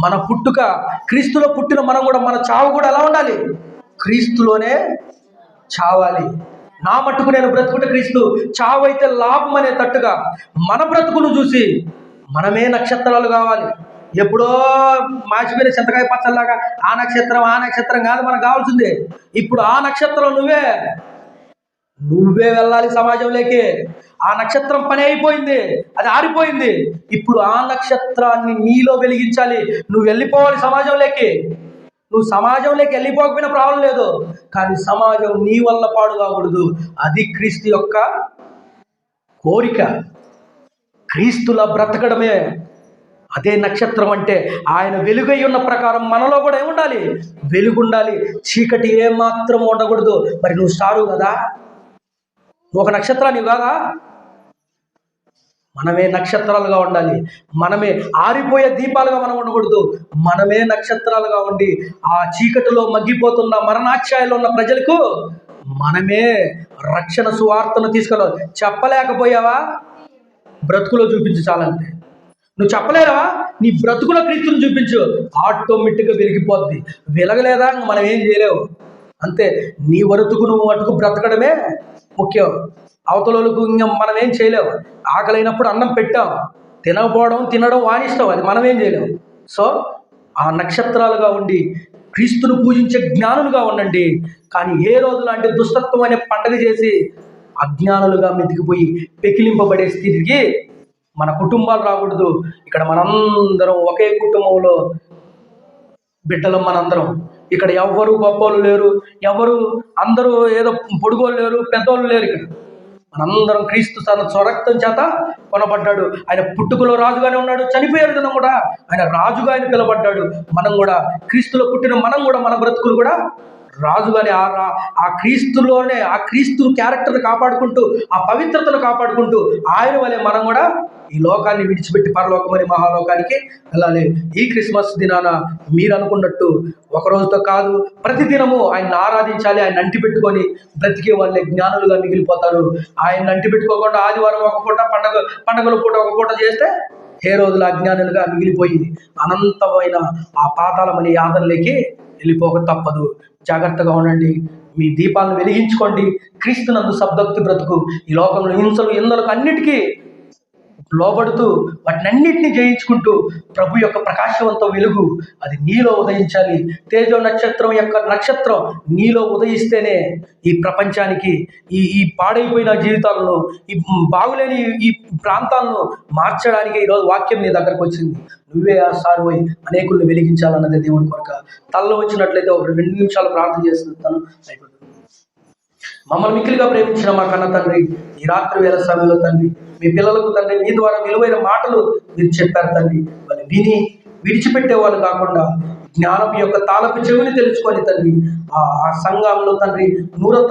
మన పుట్టుక క్రీస్తులో పుట్టిన మనం కూడా మన చావు కూడా ఎలా ఉండాలి, క్రీస్తులోనే చావాలి. నా మట్టుకు నేను బ్రతుకుట క్రీస్తు, చావు అయితే లాభం అనే తట్టుగా మన బ్రతుకును చూసి మనమే నక్షత్రాలు కావాలి. ఎప్పుడో మాచిపోయిన చింతకాయ పచ్చలాగా ఆ నక్షత్రం కాదు మనకు కావాల్సింది. ఇప్పుడు ఆ నక్షత్రం నువ్వే వెళ్ళాలి సమాజంలోకి. ఆ నక్షత్రం పని అయిపోయింది, అది ఆరిపోయింది. ఇప్పుడు ఆ నక్షత్రాన్ని నీలో వెలిగించాలి. నువ్వు వెళ్ళిపోవాలి సమాజంలోకి. నువ్వు సమాజంలోకి వెళ్ళిపోకపోయినా ప్రాబ్లం లేదు, కానీ సమాజం నీ వల్ల పాడు కాకూడదు. అది క్రీస్తు యొక్క కోరిక. క్రీస్తులా బ్రతకడమే అదే నక్షత్రం. అంటే ఆయన వెలుగై ఉన్న ప్రకారం మనలో కూడా ఏముండాలి, వెలుగుండాలి. చీకటి ఏమాత్రం ఉండకూడదు. మరి నువ్వు స్టారు కదా, నువ్వు ఒక నక్షత్రాన్ని కాదా? మనమే నక్షత్రాలుగా ఉండాలి. మనమే ఆరిపోయే దీపాలుగా మనం ఉండకూడదు. మనమే నక్షత్రాలుగా ఉండి ఆ చీకటిలో మగ్గిపోతున్న మరణాఛాయలో ఉన్న ప్రజలకు మనమే రక్షణ సువార్తను తీసుకెళ్ళాలి. చెప్పలేకపోయావా, బ్రతుకులో చూపించు చాలంతే. నువ్వు చెప్పలేరా, నీ బ్రతుకులో క్రీస్తుని చూపించు, ఆటోమేటిక్గా వెలిగిపోద్ది. వెలగలేదా మనం ఏం చేయలేవు. అంతే, నీ వరతుకు నువ్వు అటుకు బ్రతకడమే ముఖ్యం. అవతలకు ఇంకా మనం ఏం చేయలేవు. ఆకలైనప్పుడు అన్నం పెట్టాం, తినకపోవడం తినడం వానిస్తాం, అది మనం ఏం చేయలేము. సో ఆ నక్షత్రాలుగా ఉండి క్రీస్తును పూజించే జ్ఞానులుగా ఉండండి. కానీ ఏ రోజు లాంటి దుష్టత్వం అనే పండగ చేసి అజ్ఞానులుగా మెతికిపోయి పెకిలింపబడే స్థితికి మన కుటుంబాలు రాకూడదు. ఇక్కడ మనందరం ఒకే కుటుంబంలో బిడ్డలం. మనందరం ఇక్కడ ఎవ్వరు గొప్పలు లేరు, అందరూ ఏదో పొడుగోళ్ళు లేరు, పెద్దోళ్ళు లేరు. ఇక్కడ మనందరం క్రీస్తు తన స్వరక్తం చేత కొనబడ్డాడు. ఆయన పుట్టుకలో రాజుగానే ఉన్నాడు, చనిపోయారు దినం కూడా ఆయన రాజుగా ఆయన పిలబడ్డాడు. మనం కూడా క్రీస్తులో పుట్టిన మనం కూడా మన బ్రతుకులు కూడా రాజుగానే ఆ క్రీస్తులోనే ఆ క్రీస్తు క్యారెక్టర్ని కాపాడుకుంటూ ఆ పవిత్రతను కాపాడుకుంటూ ఆయన వలె మనం కూడా ఈ లోకాన్ని విడిచిపెట్టి పరలోకమని మహాలోకానికి వెళ్ళాలి. ఈ క్రిస్మస్ దినాన మీరు అనుకున్నట్టు ఒకరోజుతో కాదు, ప్రతిదినము ఆయన్ని ఆరాధించాలి. ఆయన అంటిపెట్టుకొని బ్రతికే వాళ్ళే జ్ఞానులుగా మిగిలిపోతారు. ఆయన అంటిపెట్టుకోకుండా ఆదివారం ఒక పూట, పండగల పూట ఒక పూట చేస్తే ఏ రోజులు అజ్ఞానులుగా మిగిలిపోయి అనంతమైన ఆ పాతాళమని యాదనలోకి వెళ్ళిపోక తప్పదు. జాగ్రత్తగా ఉండండి, మీ దీపాలను వెలిగించుకోండి. క్రీస్తునందు సద్భక్తి బ్రతుకు. ఈ లోకంలో హింసలు ఎందలకు అన్నిటికీ లోబడుతూ వాటినన్నింటినీ జయించుకుంటూ ప్రభు యొక్క ప్రకాశవంత వెలుగు అది నీలో ఉదయించాలి. తేజో నక్షత్రం యొక్క నక్షత్రం నీలో ఉదయిస్తేనే ఈ ప్రపంచానికి ఈ పాడైపోయిన జీవితాలను, ఈ బాగులేని ఈ ప్రాంతాలను మార్చడానికి ఈరోజు వాక్యం నీ దగ్గరకు వచ్చింది. నువ్వే ఆ సారువై అనేకుల్ని వెలిగించాలన్నదే దేవుని కొరక. తలలో వచ్చినట్లయితే ఒక 2 నిమిషాలు ప్రార్థన చేస్తున్నాను. మమ్మల్ని మిక్కిలిగా ప్రేమించిన మా కన్న తండ్రి, ఈ రాత్రి వేళ సమయంలో తండ్రి, మీ పిల్లలకు తండ్రి మీ ద్వారా విలువైన మాటలు మీరు చెప్పారు తండ్రి. వాళ్ళు విని విడిచిపెట్టే వాళ్ళు కాకుండా జ్ఞానపు యొక్క తాళపు చెవిని తెలుసుకొని తండ్రి ఆ సంఘంలో తండ్రి 100